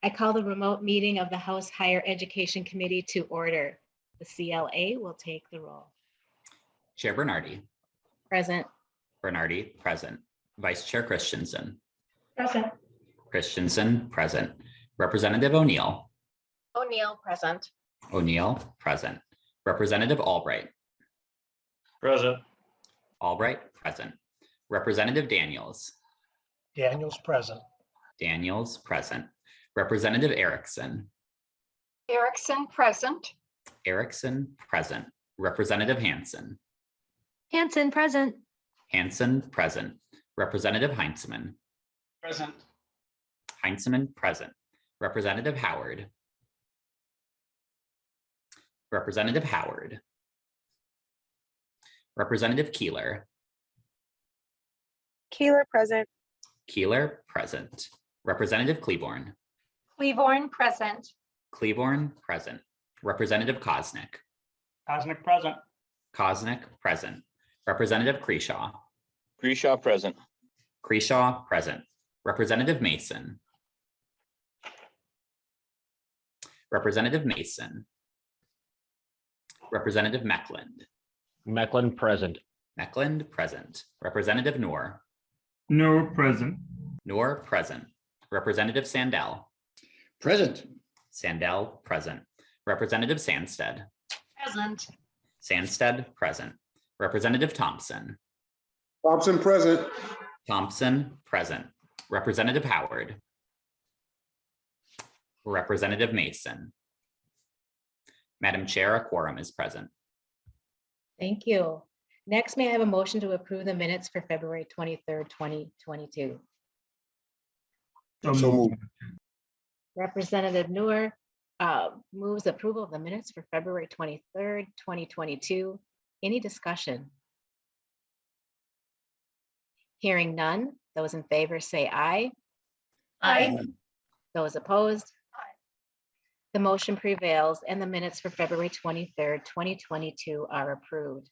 I call the remote meeting of the House Higher Education Committee to order. The CLA will take the roll. Chair Bernardi. Present. Bernardi, present. Vice Chair Christensen. Present. Christensen, present. Representative O'Neill. O'Neill, present. O'Neill, present. Representative Albright. Present. Albright, present. Representative Daniels. Daniels, present. Daniels, present. Representative Erickson. Erickson, present. Erickson, present. Representative Hansen. Hansen, present. Hansen, present. Representative Heinzman. Present. Heinzman, present. Representative Howard. Representative Howard. Representative Keeler. Keeler, present. Keeler, present. Representative Klevorn. Klevorn, present. Klevorn, present. Representative Kosnick. Kosnick, present. Kosnick, present. Representative Kreshaw. Kreshaw, present. Kreshaw, present. Representative Mason. Representative Mason. Representative Meckland. Meckland, present. Meckland, present. Representative Noor. Noor, present. Noor, present. Representative Sandell. Present. Sandell, present. Representative Sandstede. Present. Sandstede, present. Representative Thompson. Thompson, present. Thompson, present. Representative Howard. Representative Mason. Madam Chair, a quorum is present. Thank you. Next, may I have a motion to approve the minutes for February 23rd, 2022? So moved. Representative Noor moves approval of the minutes for February 23rd, 2022. Any discussion? Hearing none, those in favor say aye. Aye. Those opposed? The motion prevails and the minutes for February 23rd, 2022 are approved.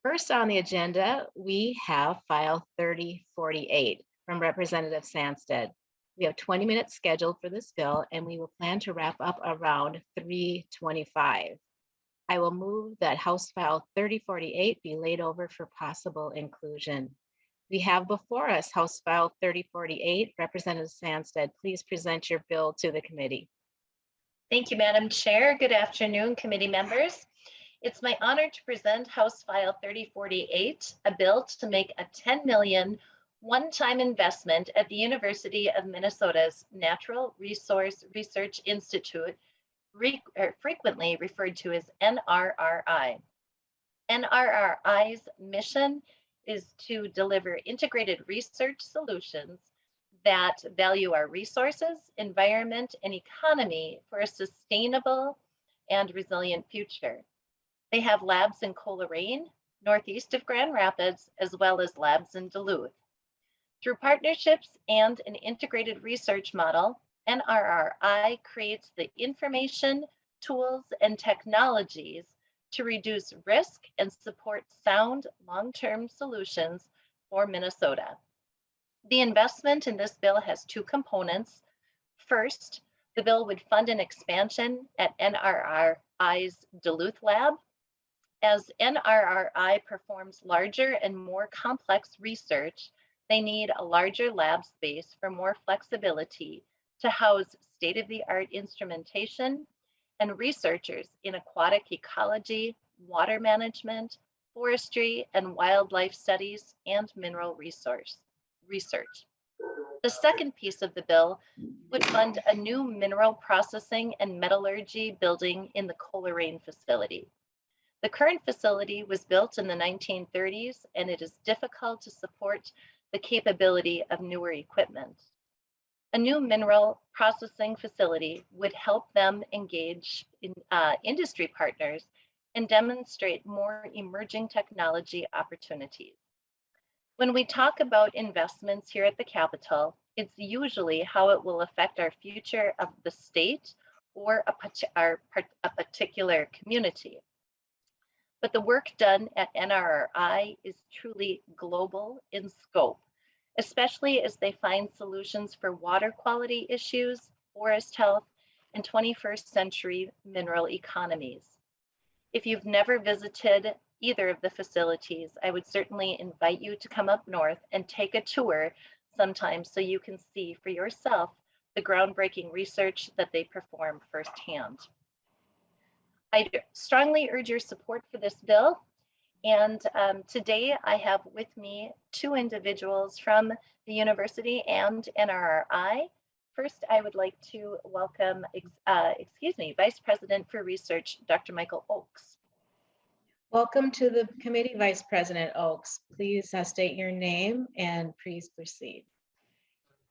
First on the agenda, we have file 3048 from Representative Sandstede. We have 20 minutes scheduled for this bill and we will plan to wrap up around 3:25. I will move that House File 3048 be laid over for possible inclusion. We have before us House File 3048. Representative Sandstede, please present your bill to the committee. Thank you, Madam Chair. Good afternoon, committee members. It's my honor to present House File 3048, a bill to make a $10 million one-time investment at the University of Minnesota's Natural Resource Research Institute, frequently referred to as NRRI. NRRI's mission is to deliver integrated research solutions that value our resources, environment, and economy for a sustainable and resilient future. They have labs in Coleraine, northeast of Grand Rapids, as well as labs in Duluth. Through partnerships and an integrated research model, NRRI creates the information, tools, and technologies to reduce risk and support sound long-term solutions for Minnesota. The investment in this bill has two components. First, the bill would fund an expansion at NRRI's Duluth lab. As NRRI performs larger and more complex research, they need a larger lab space for more flexibility to house state-of-the-art instrumentation and researchers in aquatic ecology, water management, forestry and wildlife studies, and mineral research. The second piece of the bill would fund a new mineral processing and metallurgy building in the Coleraine facility. The current facility was built in the 1930s, and it is difficult to support the capability of newer equipment. A new mineral processing facility would help them engage in industry partners and demonstrate more emerging technology opportunities. When we talk about investments here at the Capitol, it's usually how it will affect our future of the state or a particular community. But the work done at NRRI is truly global in scope, especially as they find solutions for water quality issues, forest health, and 21st century mineral economies. If you've never visited either of the facilities, I would certainly invite you to come up north and take a tour sometime so you can see for yourself the groundbreaking research that they perform firsthand. I strongly urge your support for this bill. And today I have with me two individuals from the university and NRRI. First, I would like to welcome, Vice President for Research, Dr. Michael Oakes. Welcome to the committee, Vice President Oakes. Please state your name and please proceed.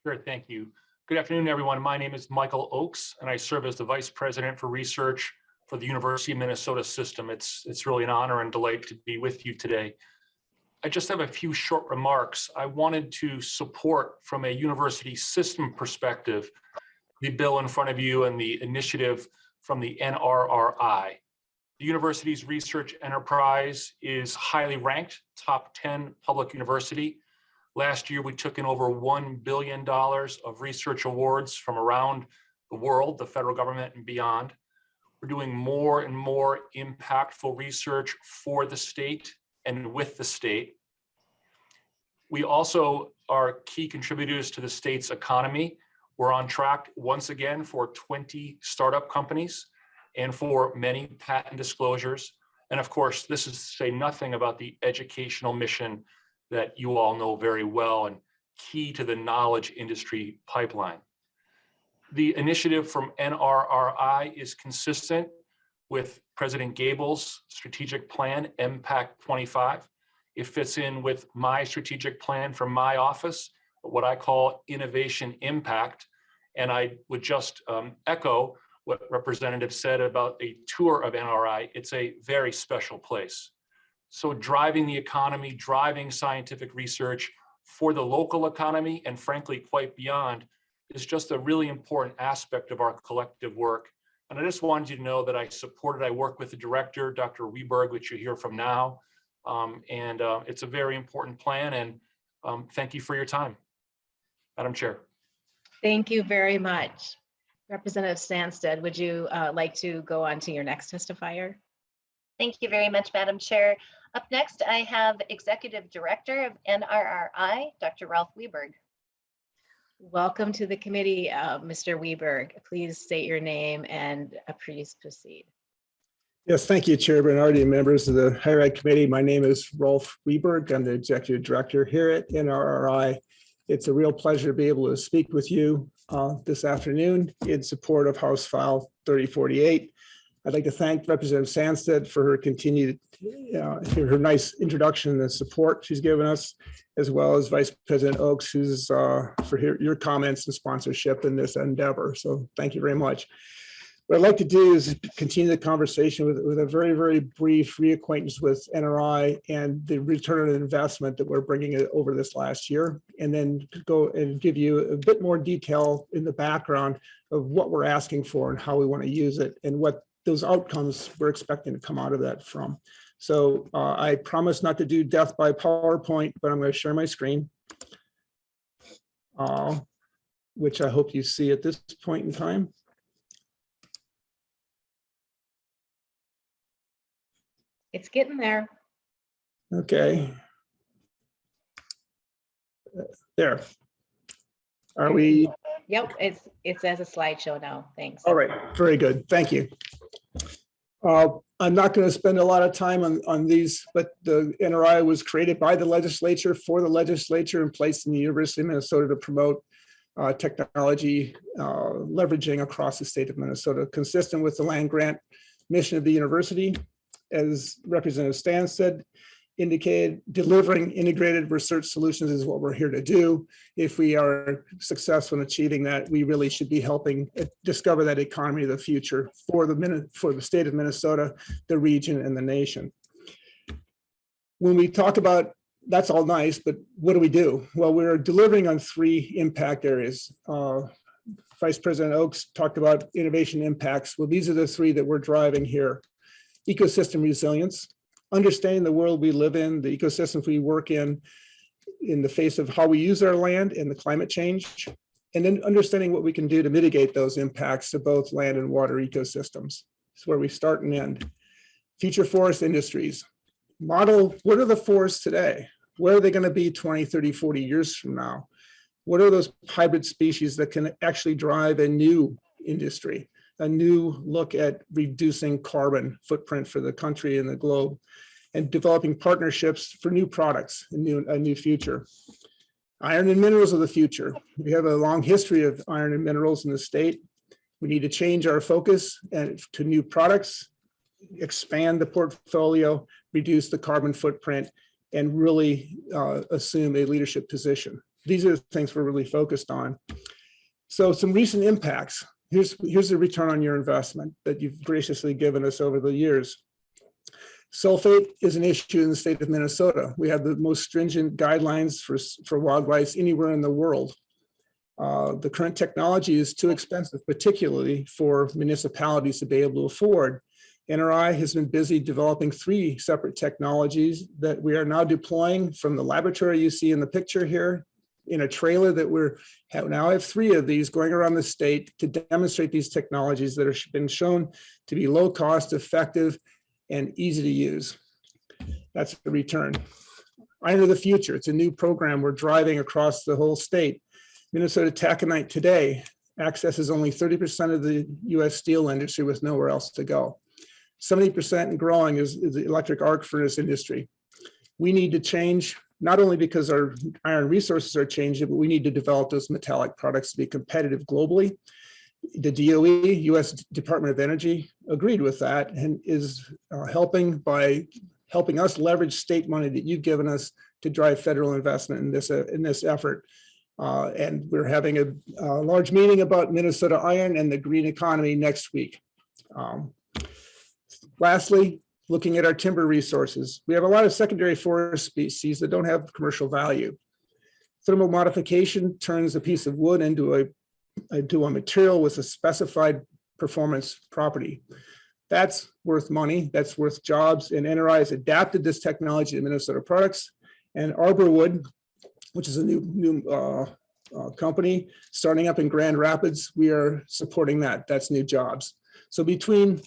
Sure, thank you. Good afternoon, everyone. My name is Michael Oakes, and I serve as the Vice President for Research for the University of Minnesota system. It's really an honor and delight to be with you today. I just have a few short remarks. I wanted to support from a university system perspective the bill in front of you and the initiative from the NRRI. The university's research enterprise is highly ranked, top 10 public university. Last year, we took in over $1 billion of research awards from around the world, the federal government and beyond. We're doing more and more impactful research for the state and with the state. We also are key contributors to the state's economy. We're on track once again for 20 startup companies and for many patent disclosures. And of course, this is to say nothing about the educational mission that you all know very well and key to the knowledge industry pipeline. The initiative from NRRI is consistent with President Gable's strategic plan, MPACT 25. It fits in with my strategic plan from my office, what I call innovation impact. And I would just echo what Representative said about a tour of NRI. It's a very special place. So driving the economy, driving scientific research for the local economy, and frankly, quite beyond, is just a really important aspect of our collective work. And I just wanted you to know that I work with the director, Dr. Weberg, which you hear from now. It's a very important plan, and thank you for your time, Madam Chair. Thank you very much. Representative Sandstede, would you like to go on to your next testifier? Thank you very much, Madam Chair. Up next, I have Executive Director of NRRI, Dr. Ralph Weberg. Welcome to the committee, Mr. Weberg. Please state your name and please proceed. Yes, thank you, Chair Bernardi and members of the Higher Ed Committee. My name is Rolf Weberg. I'm the Executive Director here at NRRI. It's a real pleasure to be able to speak with you this afternoon in support of House File 3048. I'd like to thank Representative Sandstede for her continued, her nice introduction and support she's given us, as well as Vice President Oakes, who's for your comments and sponsorship in this endeavor. So thank you very much. What I'd like to do is continue the conversation with a very, very brief reacquaintance with NRI and the return on investment that we're bringing over this last year, and then go and give you a bit more detail in the background of what we're asking for and how we want to use it and what those outcomes we're expecting to come out of that from. So I promise not to do death by PowerPoint, but I'm going to share my screen, which I hope you see at this point in time. It's getting there. Okay. There. Are we? Yep, it's as a slideshow now. Thanks. All right, very good. Thank you. I'm not going to spend a lot of time on these, but the NRI was created by the legislature for the legislature and placed in the University of Minnesota to promote technology leveraging across the state of Minnesota, consistent with the land grant mission of the university. As Representative Sandstede indicated, delivering integrated research solutions is what we're here to do. If we are successful in achieving that, we really should be helping discover that economy of the future for the state of Minnesota, the region, and the nation. When we talk about, that's all nice, but what do we do? Well, we're delivering on 3 impact areas. Vice President Oakes talked about innovation impacts. Well, these are the 3 that we're driving here. Ecosystem resilience, understanding the world we live in, the ecosystems we work in the face of how we use our land and the climate change. and then understanding what we can do to mitigate those impacts to both land and water ecosystems. It's where we start and end. Future forest industries. Model, what are the forests today? Where are they going to be 20, 30, 40 years from now? What are those hybrid species that can actually drive a new industry, a new look at reducing carbon footprint for the country and the globe, and developing partnerships for new products, a new future. Iron and minerals of the future. We have a long history of iron and minerals in the state. We need to change our focus to new products, expand the portfolio, reduce the carbon footprint, and really assume a leadership position. These are the things we're really focused on. So some recent impacts. Here's the return on your investment that you've graciously given us over the years. Sulfate is an issue in the state of Minnesota. We have the most stringent guidelines for wildlife anywhere in the world. The current technology is too expensive, particularly for municipalities to be able to afford. NRI has been busy developing 3 separate technologies that we are now deploying from the laboratory you see in the picture here in a trailer that now have 3 of these going around the state to demonstrate these technologies that have been shown to be low cost, effective, and easy to use. That's the return. Iron of the future. It's a new program we're driving across the whole state. Minnesota taconite today accesses only 30% of the US steel industry with nowhere else to go. 70% and growing is the electric arc furnace industry. We need to change, not only because our iron resources are changing, but we need to develop those metallic products to be competitive globally. The DOE, US Department of Energy, agreed with that and is helping us leverage state money that you've given us to drive federal investment in this effort. And we're having a large meeting about Minnesota iron and the green economy next week. Lastly, looking at our timber resources, we have a lot of secondary forest species that don't have commercial value. Thermal modification turns a piece of wood into a material with a specified performance property. That's worth money, that's worth jobs, and NRI has adapted this technology to Minnesota products. And Arborwood, which is a new company starting up in Grand Rapids, we are supporting that. That's new jobs. So between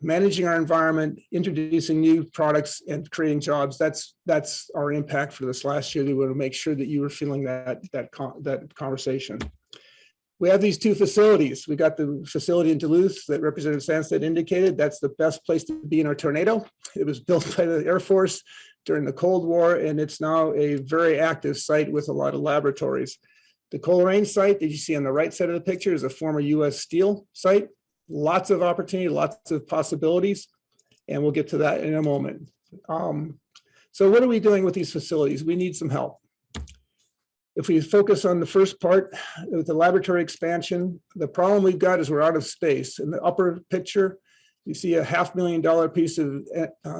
managing our environment, introducing new products, and creating jobs, that's our impact for this last year. We want to make sure that you were feeling that conversation. We have these 2 facilities. We got the facility in Duluth that Representative Sandstede indicated. That's the best place to be in our tornado. It was built by the Air Force during the Cold War, and it's now a very active site with a lot of laboratories. The Coleraine site that you see on the right side of the picture is a former US Steel site. Lots of opportunity, lots of possibilities, and we'll get to that in a moment. So what are we doing with these facilities? We need some help. If we focus on the first part with the laboratory expansion, the problem we've got is we're out of space. In the upper picture, you see a $500,000 piece of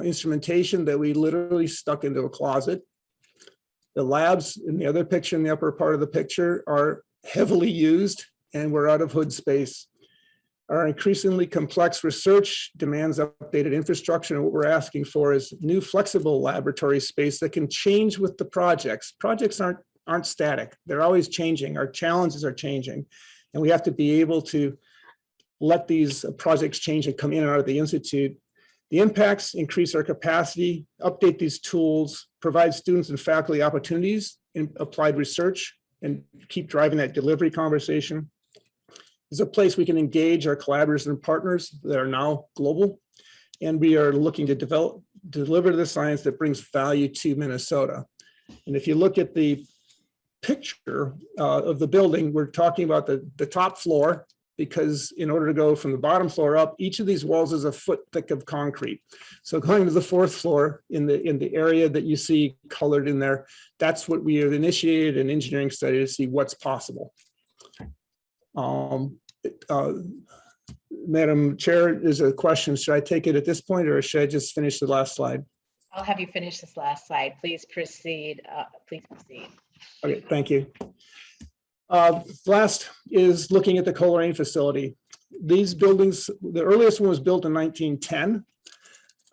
instrumentation that we literally stuck into a closet. The labs in the other picture, in the upper part of the picture, are heavily used, and we're out of hood space. Our increasingly complex research demands updated infrastructure, and what we're asking for is new flexible laboratory space that can change with the projects. Projects aren't static. They're always changing. Our challenges are changing, and we have to be able to let these projects change and come in and out of the Institute. The impacts increase our capacity, update these tools, provide students and faculty opportunities in applied research, and keep driving that delivery conversation. It's a place we can engage our collaborators and partners that are now global, and we are looking to deliver the science that brings value to Minnesota. And if you look at the picture of the building, we're talking about the top floor, because in order to go from the bottom floor up, each of these walls is a foot thick of concrete. So going to the 4th floor in the area that you see colored in there, that's what we have initiated an engineering study to see what's possible. Madam Chair, there's a question. Should I take it at this point, or should I just finish the last slide? I'll have you finish this last slide. Please proceed. Please proceed. Okay, thank you. Last is looking at the Coleraine facility. These buildings, the earliest one was built in 1910.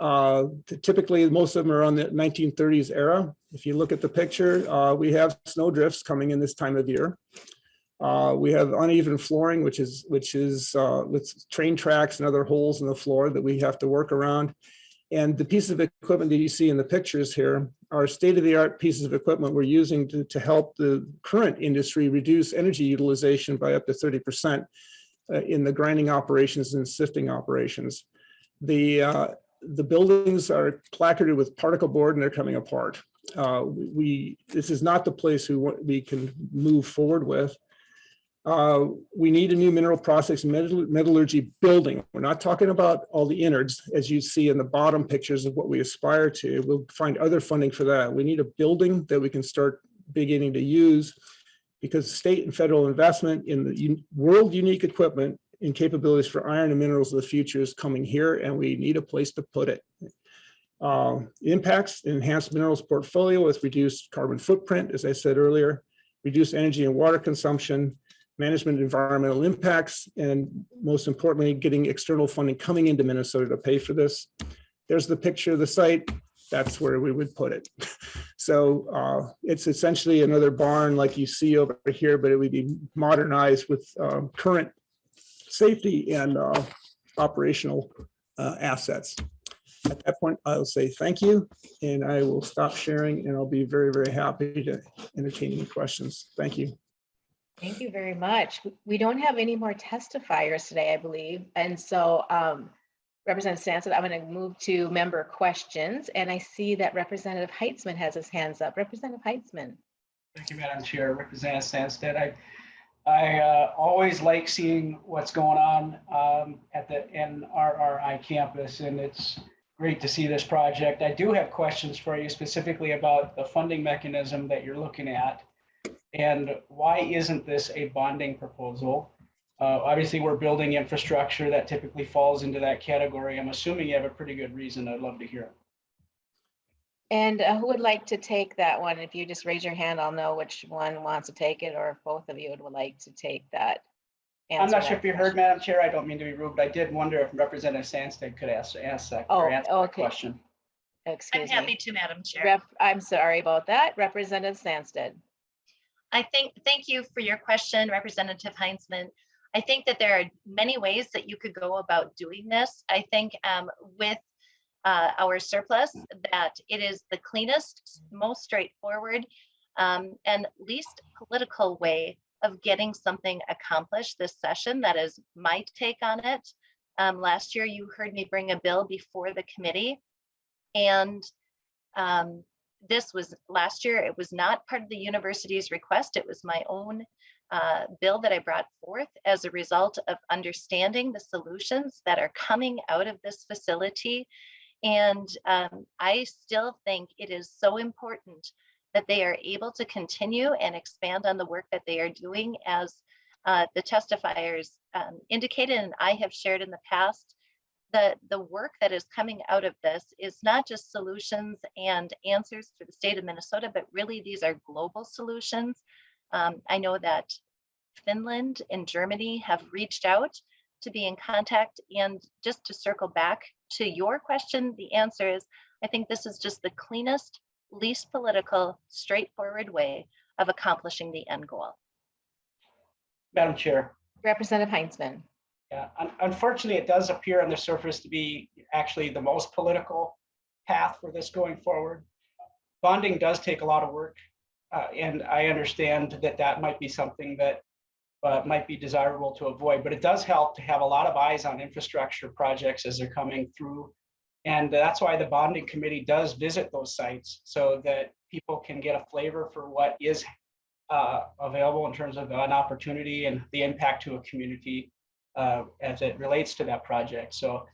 Typically, most of them are on the 1930s era. If you look at the picture, we have snow drifts coming in this time of year. We have uneven flooring, which is with train tracks and other holes in the floor that we have to work around. And the pieces of equipment that you see in the pictures here are state-of-the-art pieces of equipment we're using to help the current industry reduce energy utilization by up to 30% in the grinding operations and sifting operations. The buildings are placarded with particle board and they're coming apart. This is not the place we can move forward with. We need a new mineral processing metallurgy building. We're not talking about all the innards, as you see in the bottom pictures of what we aspire to. We'll find other funding for that. We need a building that we can start beginning to use, because state and federal investment in the world unique equipment and capabilities for iron and minerals of the future is coming here, and we need a place to put it. Impacts, enhanced minerals portfolio with reduced carbon footprint, as I said earlier, reduced energy and water consumption, management environmental impacts, and most importantly, getting external funding coming into Minnesota to pay for this. There's the picture of the site. That's where we would put it. So it's essentially another barn like you see over here, but it would be modernized with current safety and operational assets. At that point, I'll say thank you, and I will stop sharing, and I'll be very, very happy to entertain any questions. Thank you. Thank you very much. We don't have any more testifiers today, I believe. And so Representative Sandstede, I'm going to move to member questions. And I see that Representative Heitzman has his hands up. Representative Heitzman. Thank you, Madam Chair. Representative Sandstede. I always like seeing what's going on at the NRRI campus, and it's great to see this project. I do have questions for you specifically about the funding mechanism that you're looking at. And why isn't this a bonding proposal? Obviously, we're building infrastructure that typically falls into that category. I'm assuming you have a pretty good reason. I'd love to hear it. And who would like to take that one? If you just raise your hand, I'll know which one wants to take it, or if both of you would like to take that. I'm not sure if you heard, Madam Chair. I don't mean to be rude, but I did wonder if Representative Sandstede could ask that question. Excuse I'm happy me. to, Madam Chair. I'm sorry about that. Representative Sandstede. Thank you for your question, Representative Heitzman. I think that there are many ways that you could go about doing this. I think with our surplus, that it is the cleanest, most straightforward, and least political way of getting something accomplished this session. That is my take on it. Last year, you heard me bring a bill before the committee, and this was last year. It was not part of the university's request. It was my own bill that I brought forth as a result of understanding the solutions that are coming out of this facility. And I still think it is so important that they are able to continue and expand on the work that they are doing, as the testifiers indicated, and I have shared in the past. The work that is coming out of this is not just solutions and answers for the state of Minnesota, but really these are global solutions. I know that Finland and Germany have reached out to be in contact. And just to circle back to your question, the answer is, I think this is just the cleanest, least political, straightforward way of accomplishing the end goal. Madam Chair. Representative Heitzman. Yeah, unfortunately, it does appear on the surface to be actually the most political path for this going forward. Bonding does take a lot of work, and I understand that that might be something that might be desirable to avoid, but it does help to have a lot of eyes on infrastructure projects as they're coming through. And that's why the bonding committee does visit those sites, so that people can get a flavor for what is available in terms of an opportunity and the impact to a community as it relates to that project. So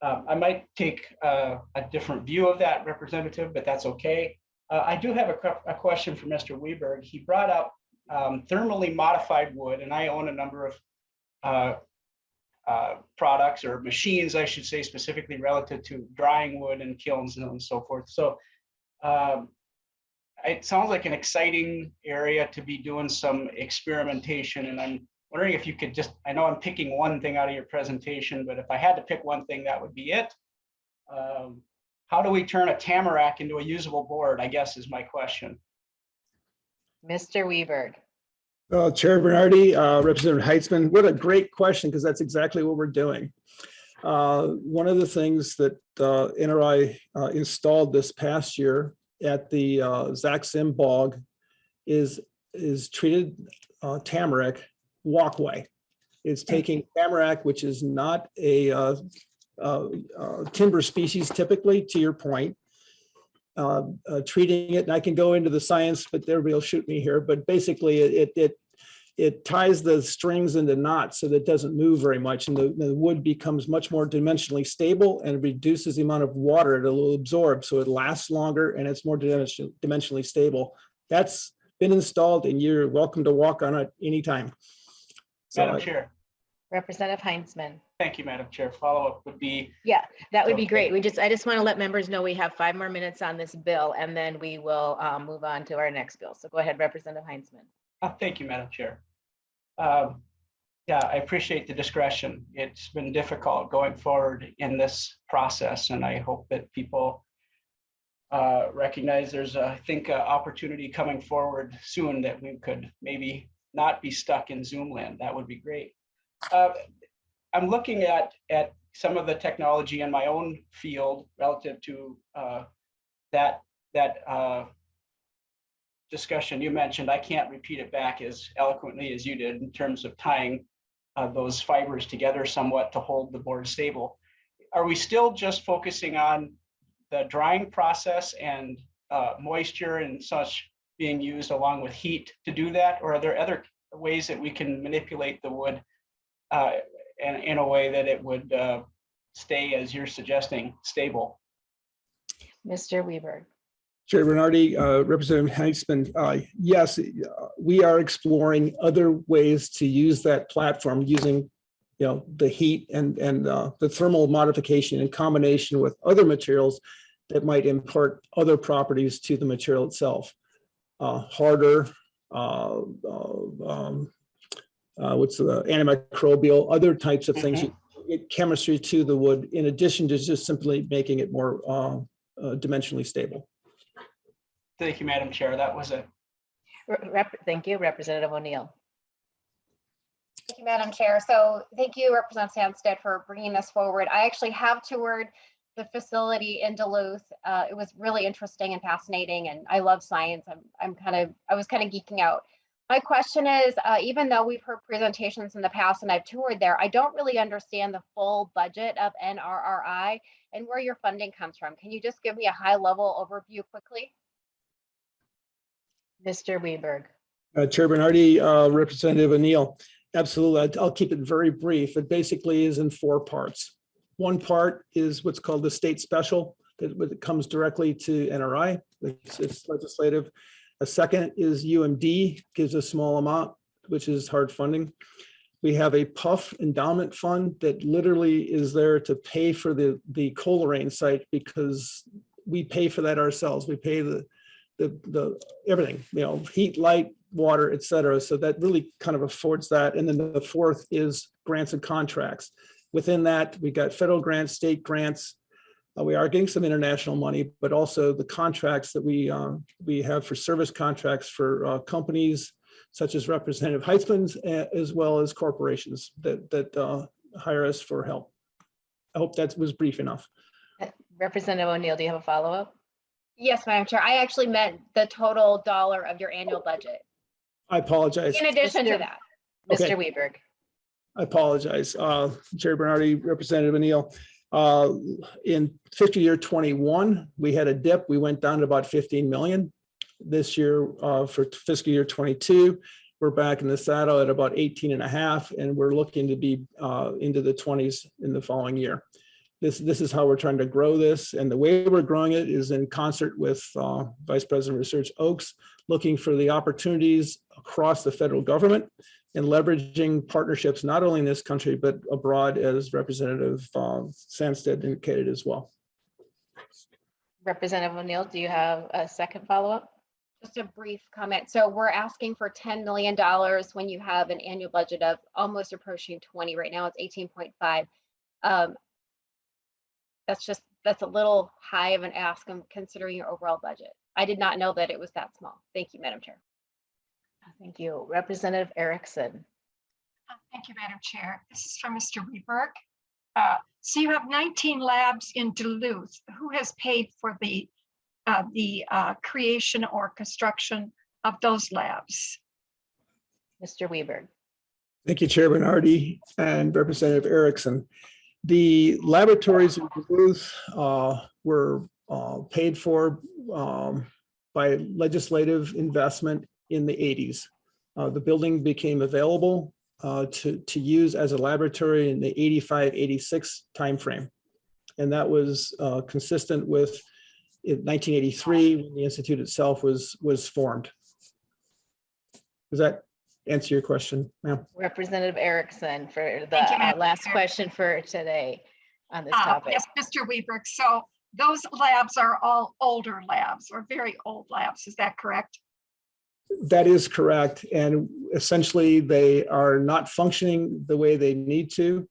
I might take a different view of that, Representative, but that's okay. I do have a question for Mr. Weberg. He brought up thermally modified wood, and I own a number of products or machines, I should say, specifically relative to drying wood and kilns and so forth. So it sounds like an exciting area to be doing some experimentation, and I'm wondering if you could just, I know I'm picking one thing out of your presentation, but if I had to pick one thing, that would be it. How do we turn a tamarack into a usable board, I guess is my question. Mr. Weberg. Chair Bernardi, Representative Heitzman, what a great question, because that's exactly what we're doing. One of the things that NRI installed this past year at the Zaxim bog is treated tamarack walkway. It's taking tamarack, which is not a timber species typically, to your point, treating it, and I can go into the science, but everybody will shoot me here, but basically it ties the strings into knots so that it doesn't move very much, and the wood becomes much more dimensionally stable and reduces the amount of water it will absorb, so it lasts longer and it's more dimensionally stable. That's been installed and you're welcome to walk on it anytime. Madam Chair. Representative Heitzman. Thank you, Madam Chair. Follow-up would be, Yeah, that would be Okay. great. I just want to let members know we have 5 more minutes on this bill, and then we will move on to our next bill. So go ahead, Representative Heitzman. thank you, Madam Chair. Yeah, I appreciate the discretion. It's been difficult going forward in this process, and I hope that people recognize there's, I think, an opportunity coming forward soon that we could maybe not be stuck in Zoom land. That would be great. I'm looking at some of the technology in my own field relative to that discussion you mentioned. I can't repeat it back as eloquently as you did in terms of tying those fibers together somewhat to hold the board stable. Are we still just focusing on the drying process and moisture and such being used along with heat to do that? Or are there other ways that we can manipulate the wood in a way that it would stay, as you're suggesting, stable? Mr. Weberg. Chair Bernardi, Representative Heitzman, yes, we are exploring other ways to use that platform using, the heat and the thermal modification in combination with other materials that might impart other properties to the material itself. Harder, what's the antimicrobial, other types of things, chemistry to the wood, in addition to just simply making it more dimensionally stable. Thank you, Madam Chair. That was it. Thank you, Representative O'Neill. Thank you, Madam Chair. So thank you, Representative Sandstede, for bringing this forward. I actually have toured the facility in Duluth. It was really interesting and fascinating, and I love science. I was kind of geeking out. My question is, even though we've heard presentations in the past and I've toured there, I don't really understand the full budget of NRRI and where your funding comes from. Can you just give me a high-level overview quickly? Mr. Weberg. Chair Bernardi, Representative O'Neill, absolutely. I'll keep it very brief. It basically is in 4 parts. One part is what's called the state special, that comes directly to NRI. It's legislative. A second is UMD, gives a small amount, which is hard funding. We have a PUF endowment fund that literally is there to pay for the Coleraine site, because we pay for that ourselves. We pay the everything, heat, light, water, et cetera. So that really kind of affords that. And then the fourth is grants and contracts. Within that, we got federal grants, state grants. We are getting some international money, but also the contracts that we have for service contracts for companies such as Representative Heitzman's, as well as corporations that hire us for help. I hope that was brief enough. Representative O'Neill, do you have a follow-up? Yes, Madam Chair. I actually meant the total dollar of your annual budget. I apologize. In addition to Mr. that. Mr. Okay. Weberg. I apologize. Chair Bernardi, Representative O'Neill. In fiscal year 21, we had a dip. We went down to about 15 million. This year, for fiscal year 22, we're back in the saddle at about 18.5, and we're looking to be into the 20s in the following year. This is how we're trying to grow this, and the way we're growing it is in concert with Vice President of Research Oaks, looking for the opportunities across the federal government and leveraging partnerships not only in this country but abroad, as Representative Sandstede indicated as well. Representative O'Neill, do you have a second follow-up? Just a brief comment. So we're asking for $10 million when you have an annual budget of almost approaching 20. Right now it's 18.5. That's just that's a little high of an ask considering your overall budget. I did not know that it was that small. Thank you, Madam Chair. Thank you. Representative Erickson. Thank you, Madam Chair. This is from Mr. Reberg. So you have 19 labs in Duluth. Who has paid for the creation or construction of those labs? Mr. Weber. Thank you, Chair Bernardi and Representative Erickson. The laboratories in Duluth were paid for by legislative investment in the 80s. The building became available to use as a laboratory in the 85-86 timeframe. And that was consistent with in 1983 when the Institute itself was formed. Does that answer your question, ma'am? Representative Erickson for the Thank you, Madam last Chair. question for today on this topic. Yes, Mr. Weberg. So those labs are all older labs or very old labs. Is that correct? That is correct. And essentially, they are not functioning the way they need to.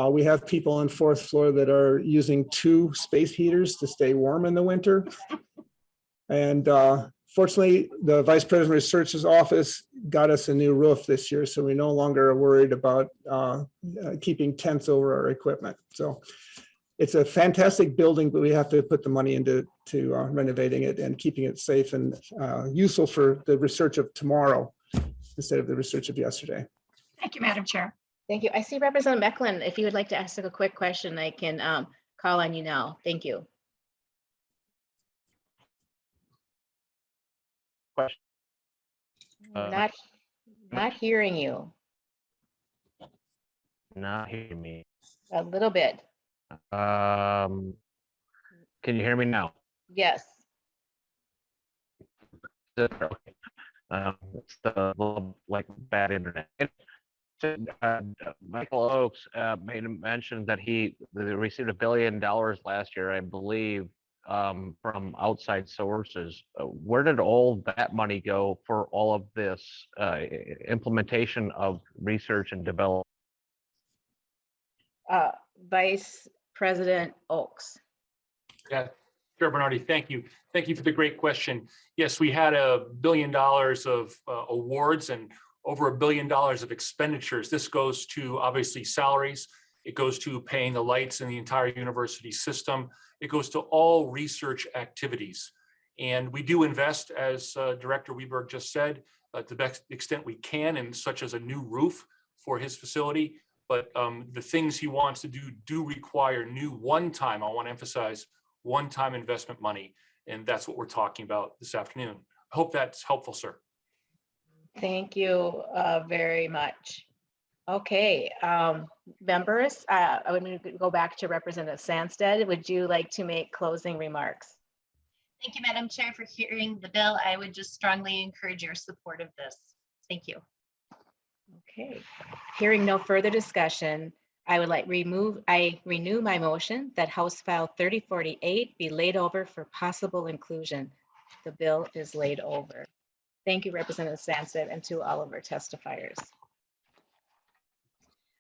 We have people on 4th floor that are using 2 space heaters to stay warm in the winter. And fortunately, the Vice President Research's office got us a new roof this year, so we no longer are worried about keeping tents over our equipment. So it's a fantastic building, but we have to put the money into renovating it and keeping it safe and useful for the research of tomorrow instead of the research of yesterday. Thank you, Madam Chair. Thank you. I see Representative Mecklin. If you would like to ask a quick question, I can call on you now. Thank you. Question. Not hearing you. Not hearing me. A little bit. Can you hear me now? Yes. Okay. It's the little, like bad internet. Michael Oakes made a mention that they received $1 billion last year, I believe, from outside sources. Where did all that money go for all of this implementation of research and development? Vice President Oakes. Yeah, Chair Bernardi, thank you. Thank you for the great question. Yes, we had $1 billion of awards and over $1 billion of expenditures. This goes to obviously salaries. It goes to paying the lights in the entire university system. It goes to all research activities. And we do invest, as Director Weberg just said, to the best extent we can, in such as a new roof for his facility. But the things he wants to do require new one-time, I want to emphasize, one-time investment money. And that's what we're talking about this afternoon. I hope that's helpful, sir. Thank you very much. Okay, members, I would go back to Representative Sandstede. Would you like to make closing remarks? Thank you, Madam Chair, for hearing the bill. I would just strongly encourage your support of this. Thank you. Okay, hearing no further discussion, I renew my motion that House File 3048 be laid over for possible inclusion. The bill is laid over. Thank you, Representative Sandstede, and to all of our testifiers.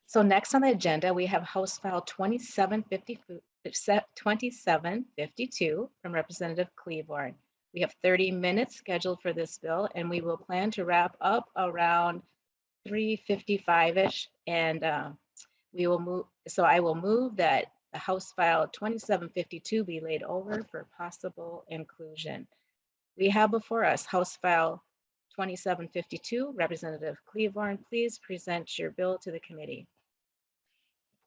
So next on the agenda, we have House File 2752 from Representative Klevorn. We have 30 minutes scheduled for this bill, and we will plan to wrap up around 3:55-ish, and we will move. So I will move that the House File 2752 be laid over for possible inclusion. We have before us House File 2752. Representative Klevorn, please present your bill to the committee.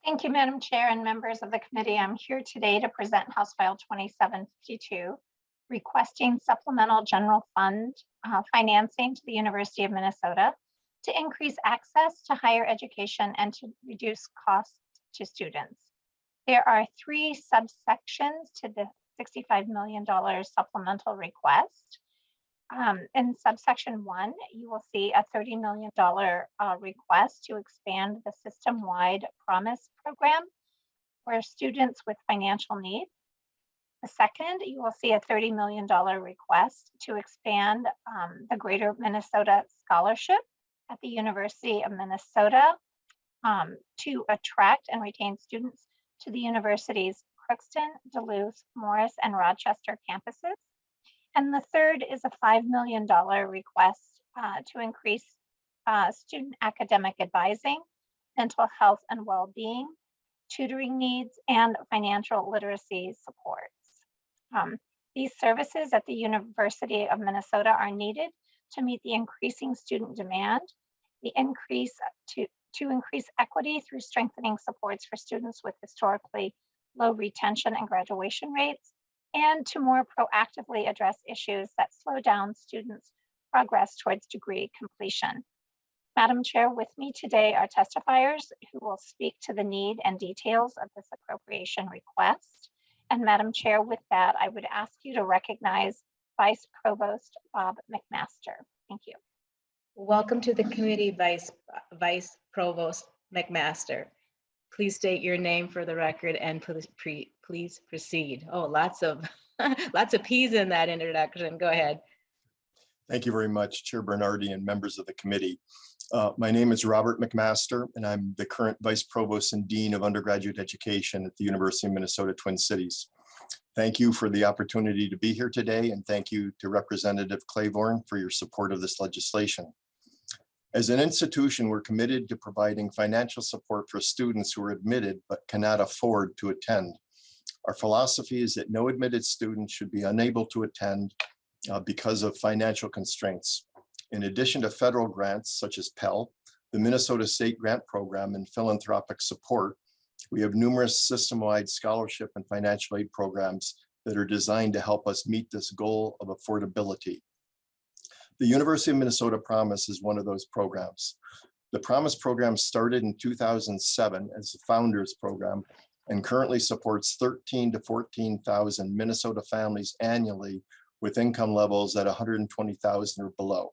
Thank you, Madam Chair and members of the committee. I'm here today to present House File 2752, requesting supplemental general fund financing to the University of Minnesota to increase access to higher education and to reduce costs to students. There are 3 subsections to the $65 million supplemental request. In subsection 1, you will see a $30 million request to expand the system-wide Promise program for students with financial need. The second, you will see a $30 million request to expand the Greater Minnesota Scholarship at the University of Minnesota to attract and retain students to the university's Crookston, Duluth, Morris, and Rochester campuses. And the third is a $5 million request to increase student academic advising, mental health and well-being, tutoring needs, and financial literacy supports. These services at the University of Minnesota are needed to meet the increasing student demand, the increase to increase equity through strengthening supports for students with historically low retention and graduation rates, and to more proactively address issues that slow down students' progress towards degree completion. Madam Chair, with me today are testifiers who will speak to the need and details of this appropriation request. And Madam Chair, with that, I would ask you to recognize Vice Provost Bob McMaster. Thank you. Welcome to the committee, Vice Provost McMaster. Please state your name for the record and please proceed. Oh, lots of P's in that introduction. Go ahead. Thank you very much, Chair Bernardi and members of the committee. My name is Robert McMaster, and I'm the current Vice Provost and Dean of Undergraduate Education at the University of Minnesota Twin Cities. Thank you for the opportunity to be here today, and thank you to Representative Klevorn for your support of this legislation. As an institution, we're committed to providing financial support for students who are admitted but cannot afford to attend. Our philosophy is that no admitted student should be unable to attend because of financial constraints. In addition to federal grants such as Pell, the Minnesota State Grant Program, and philanthropic support, we have numerous system-wide scholarship and financial aid programs that are designed to help us meet this goal of affordability. The University of Minnesota Promise is one of those programs. The Promise program started in 2007 as the Founders Program and currently supports 13,000 to 14,000 Minnesota families annually with income levels at 120,000 or below,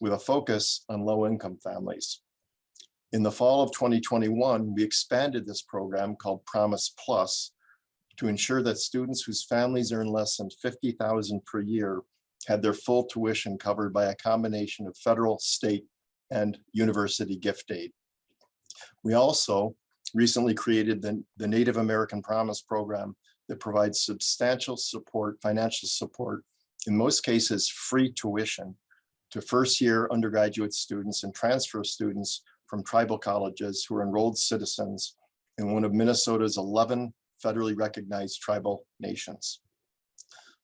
with a focus on low-income families. In the fall of 2021, we expanded this program called Promise Plus to ensure that students whose families earn less than $50,000 per year had their full tuition covered by a combination of federal, state, and university gift aid. We also recently created the Native American Promise program that provides substantial support, financial support, in most cases free tuition, to first-year undergraduate students and transfer students from tribal colleges who are enrolled citizens in one of Minnesota's 11 federally recognized tribal nations.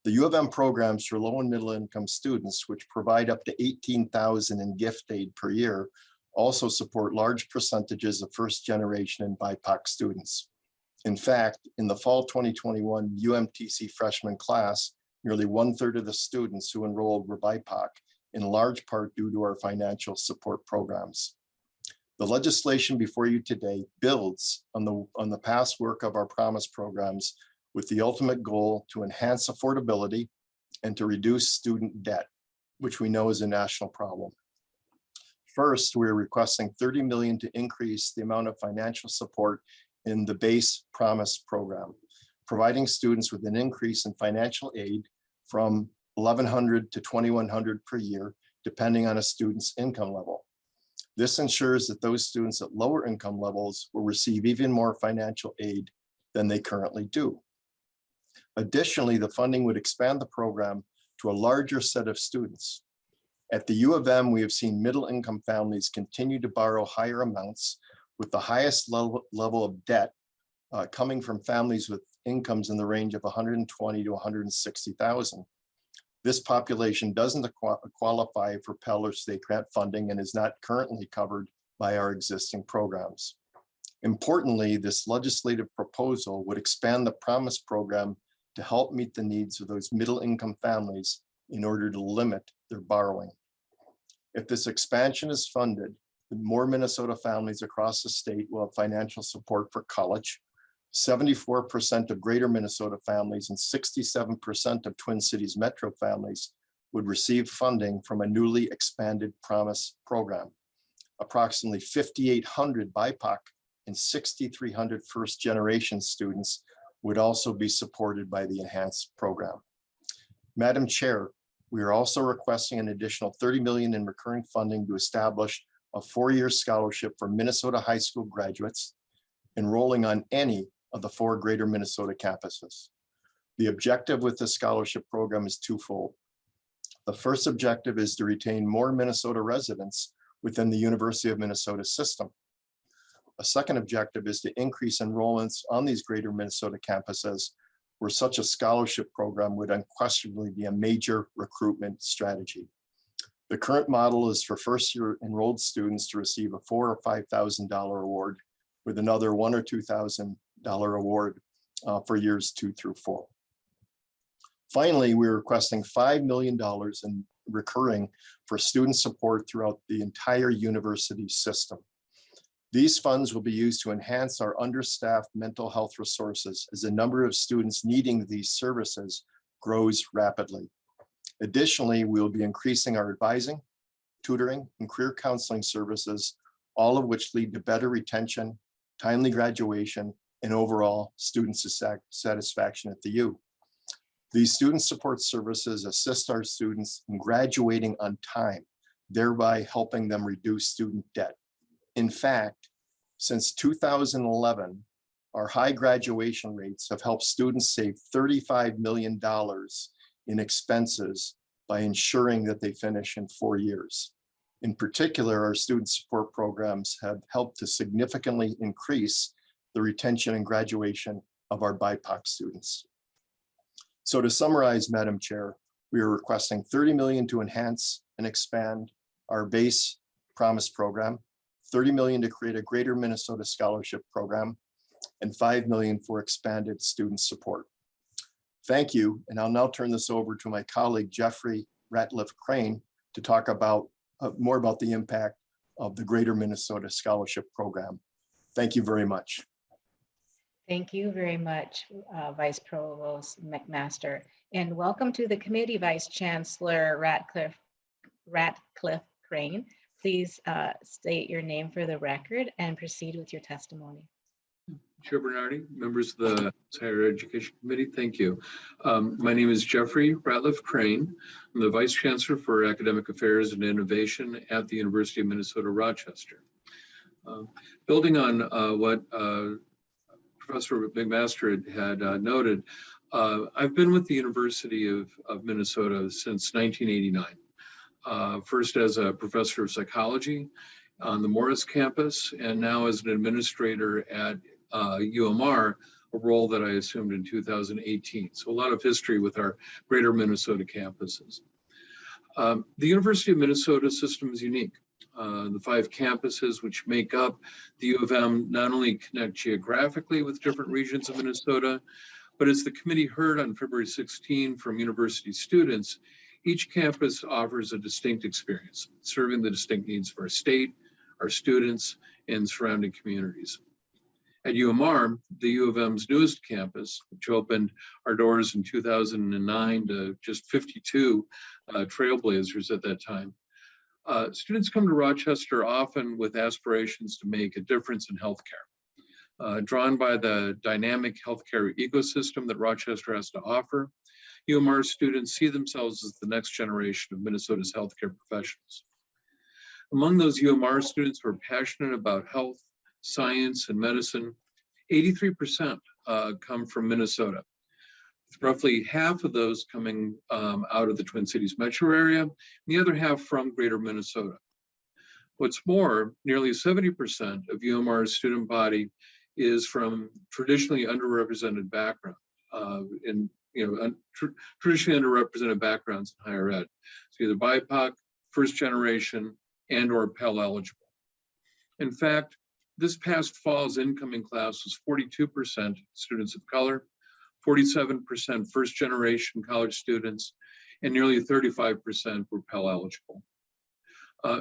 The U of M programs for low and middle income students, which provide up to $18,000 in gift aid per year, also support large percentages of first generation and BIPOC students. In fact, in the fall 2021 UMTC freshman class, nearly 1/3 of the students who enrolled were BIPOC, in large part due to our financial support programs. The legislation before you today builds on the past work of our Promise programs with the ultimate goal to enhance affordability and to reduce student debt, which we know is a national problem. First, we're requesting $30 million to increase the amount of financial support in the base Promise program, providing students with an increase in financial aid from $1,100 to $2,100 per year, depending on a student's income level. This ensures that those students at lower income levels will receive even more financial aid than they currently do. Additionally, the funding would expand the program to a larger set of students. At the U of M, we have seen middle income families continue to borrow higher amounts, with the highest level of debt coming from families with incomes in the range of $120,000 to $160,000. This population doesn't qualify for Pell or state grant funding and is not currently covered by our existing programs. Importantly, this legislative proposal would expand the Promise program to help meet the needs of those middle income families in order to limit their borrowing. If this expansion is funded, more Minnesota families across the state will have financial support for college. 74% of greater Minnesota families and 67% of Twin Cities metro families would receive funding from a newly expanded Promise program. Approximately 5,800 BIPOC and 6,300 first generation students would also be supported by the enhanced program. Madam Chair, we are also requesting an additional $30 million in recurring funding to establish a 4-year scholarship for Minnesota high school graduates enrolling on any of the 4 Greater Minnesota campuses. The objective with this scholarship program is twofold. The first objective is to retain more Minnesota residents within the University of Minnesota system. A second objective is to increase enrollments on these Greater Minnesota campuses, where such a scholarship program would unquestionably be a major recruitment strategy. The current model is for first-year enrolled students to receive a $4,000 or $5,000 award, with another $1,000 or $2,000 award for years 2 through 4. Finally, we're requesting $5 million in recurring for student support throughout the entire university system. These funds will be used to enhance our understaffed mental health resources as the number of students needing these services grows rapidly. Additionally, we will be increasing our advising, tutoring, and career counseling services, all of which lead to better retention, timely graduation, and overall student satisfaction at the U. These student support services assist our students in graduating on time, thereby helping them reduce student debt. In fact, since 2011, our high graduation rates have helped students save $35 million in expenses by ensuring that they finish in 4 years. In particular, our student support programs have helped to significantly increase the retention and graduation of our BIPOC students. So to summarize, Madam Chair, we are requesting $30 million to enhance and expand our base promise program, $30 million to create a Greater Minnesota Scholarship Program, and $5 million for expanded student support. Thank you, and I'll now turn this over to my colleague, Jeffrey Ratliff Crane, to talk about more about the impact of the Greater Minnesota Scholarship Program. Thank you very much. Thank you very much, Vice Provost McMaster, and welcome to the committee, Vice Chancellor Ratcliffe Crane. Please state your name for the record and proceed with your testimony. Chair Bernardi, members of the Higher Education Committee, thank you. My name is Jeffrey Ratliff Crane. I'm the Vice Chancellor for Academic Affairs and Innovation at the University of Minnesota, Rochester. Building on what Professor McMaster had noted, I've been with the University of Minnesota since 1989. First as a professor of psychology on the Morris campus, and now as an administrator at UMR, a role that I assumed in 2018. So a lot of history with our Greater Minnesota campuses. The University of Minnesota system is unique. The 5 campuses which make up the U of M not only connect geographically with different regions of Minnesota, but as the committee heard on February 16 from university students, each campus offers a distinct experience, serving the distinct needs of our state, our students, and surrounding communities. At UMR, the U of M's newest campus, which opened our doors in 2009 to just 52 trailblazers at that time, students come to Rochester often with aspirations to make a difference in healthcare. Drawn by the dynamic healthcare ecosystem that Rochester has to offer, UMR students see themselves as the next generation of Minnesota's healthcare professionals. Among those UMR students who are passionate about health, science, and medicine, 83% come from Minnesota. With roughly half of those coming out of the Twin Cities metro area, and the other half from Greater Minnesota. What's more, nearly 70% of UMR's student body is from traditionally underrepresented background, traditionally underrepresented backgrounds in higher ed. So either BIPOC, first generation, and or Pell eligible. In fact, this past fall's incoming class was 42% students of color, 47% first generation college students, and nearly 35% were Pell eligible.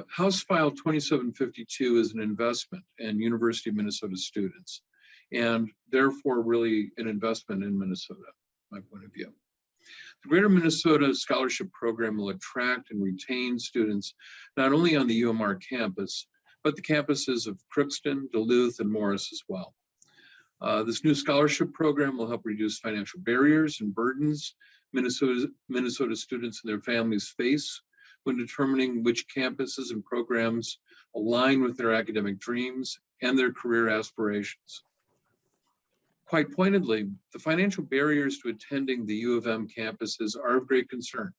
House File 2752 is an investment in University of Minnesota students, and therefore really an investment in Minnesota, my point of view. The Greater Minnesota Scholarship Program will attract and retain students not only on the UMR campus, but the campuses of Crookston, Duluth, and Morris as well. This new scholarship program will help reduce financial barriers and burdens Minnesota students and their families face when determining which campuses and programs align with their academic dreams and their career aspirations. Quite pointedly, the financial barriers to attending the U of M campuses are of great concern.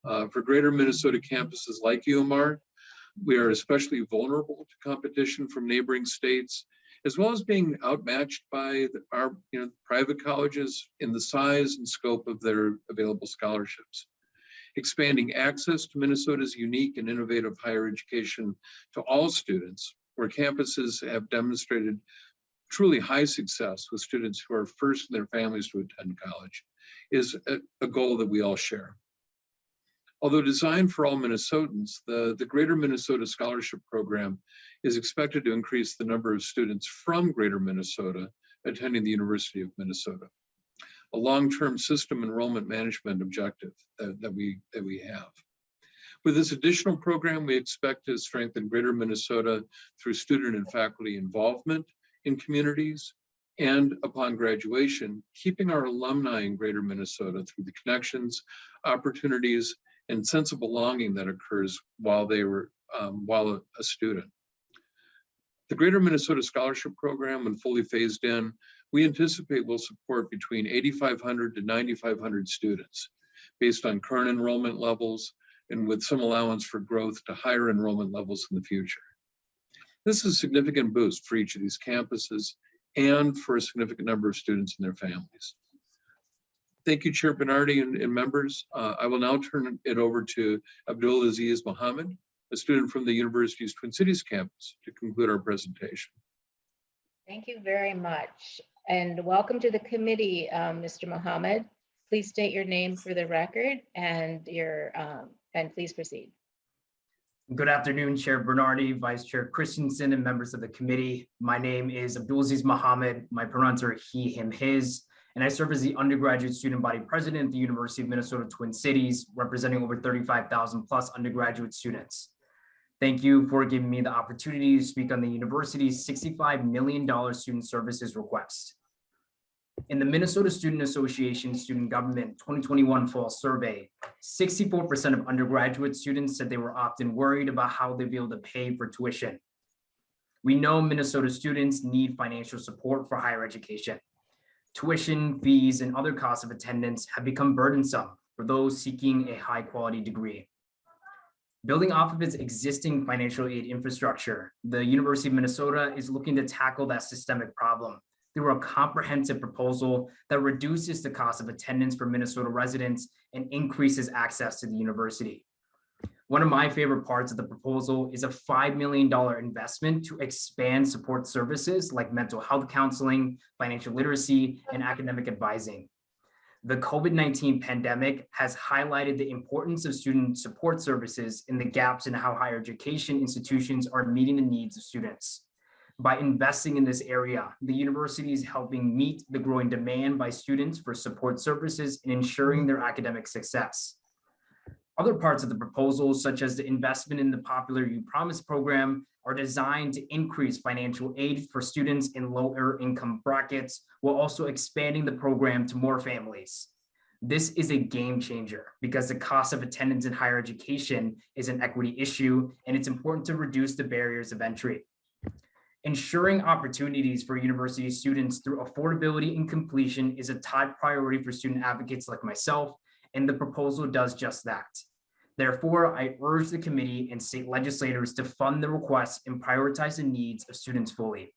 For greater Minnesota campuses like UMR, we are especially vulnerable to competition from neighboring states, as well as being outmatched by our private colleges in the size and scope of their available scholarships. Expanding access to Minnesota's unique and innovative higher education to all students, where campuses have demonstrated truly high success with students who are first in their families to attend college, is a goal that we all share. Although designed for all Minnesotans, the Greater Minnesota Scholarship Program is expected to increase the number of students from Greater Minnesota attending the University of Minnesota, a long-term system enrollment management objective that we have. With this additional program, we expect to strengthen Greater Minnesota through student and faculty involvement in communities, and upon graduation, keeping our alumni in Greater Minnesota through the connections, opportunities, and sense of belonging that occurs while a student. The Greater Minnesota Scholarship Program, when fully phased in, we anticipate will support between 8,500 to 9,500 students based on current enrollment levels and with some allowance for growth to higher enrollment levels in the future. This is a significant boost for each of these campuses and for a significant number of students and their families. Thank you, Chair Bernardi and members. I will now turn it over to Abdulaziz Mohammed, a student from the University's Twin Cities campus, to conclude our presentation. Thank you very much. And welcome to the committee, Mr. Mohammed. Please state your name for the record and please proceed. Good afternoon, Chair Bernardi, Vice Chair Christensen, and members of the committee. My name is Abdulaziz Mohammed. My pronouns are he, him, his, and I serve as the undergraduate student body president at the University of Minnesota Twin Cities, representing over 35,000 plus undergraduate students. Thank you for giving me the opportunity to speak on the university's $65 million student services request. In the Minnesota Student Association Student Government 2021 Fall Survey, 64% of undergraduate students said they were often worried about how they'd be able to pay for tuition. We know Minnesota students need financial support for higher education. Tuition, fees, and other costs of attendance have become burdensome for those seeking a high quality degree. Building off of its existing financial aid infrastructure, the University of Minnesota is looking to tackle that systemic problem through a comprehensive proposal that reduces the cost of attendance for Minnesota residents and increases access to the university. One of my favorite parts of the proposal is a $5 million investment to expand support services like mental health counseling, financial literacy, and academic advising. The COVID-19 pandemic has highlighted the importance of student support services and the gaps in how higher education institutions are meeting the needs of students. By investing in this area, the university is helping meet the growing demand by students for support services and ensuring their academic success. Other parts of the proposal, such as the investment in the popular You Promise program, are designed to increase financial aid for students in lower income brackets, while also expanding the program to more families. This is a game changer because the cost of attendance in higher education is an equity issue, and it's important to reduce the barriers of entry. Ensuring opportunities for university students through affordability and completion is a top priority for student advocates like myself, and the proposal does just that. Therefore, I urge the committee and state legislators to fund the requests and prioritize the needs of students fully.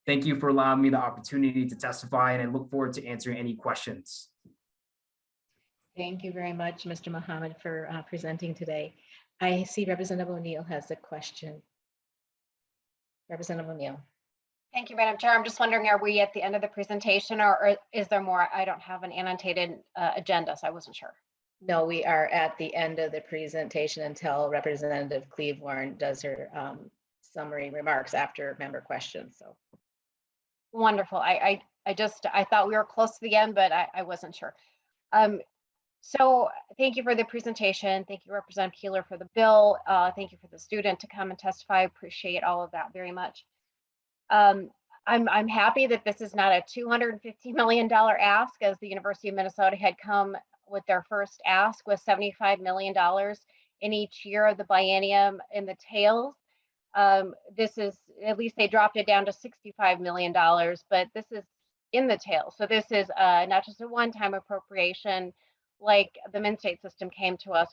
Thank you for allowing me the opportunity to testify, and I look forward to answering any questions. Thank you very much, Mr. Mohammed, for presenting today. I see Representative O'Neill has a question. Representative O'Neill. Thank you, Madam Chair. I'm just wondering, are we at the end of the presentation or is there more? I don't have an annotated agenda, so I wasn't sure. No, we are at the end of the presentation until Representative Klevorn does her summary remarks after member questions. So wonderful. I thought we were close to the end, but I wasn't sure. So thank you for the presentation. Thank you, Representative Keeler, for the bill. Thank you for the student to come and testify. I appreciate all of that very much. I'm happy that this is not a $250 million ask, as the University of Minnesota had come with their first ask with $75 million in each year of the biennium in the tails. This is, at least they dropped it down to $65 million, but this is in the tail. So this is not just a one-time appropriation like the Min-State system came to us.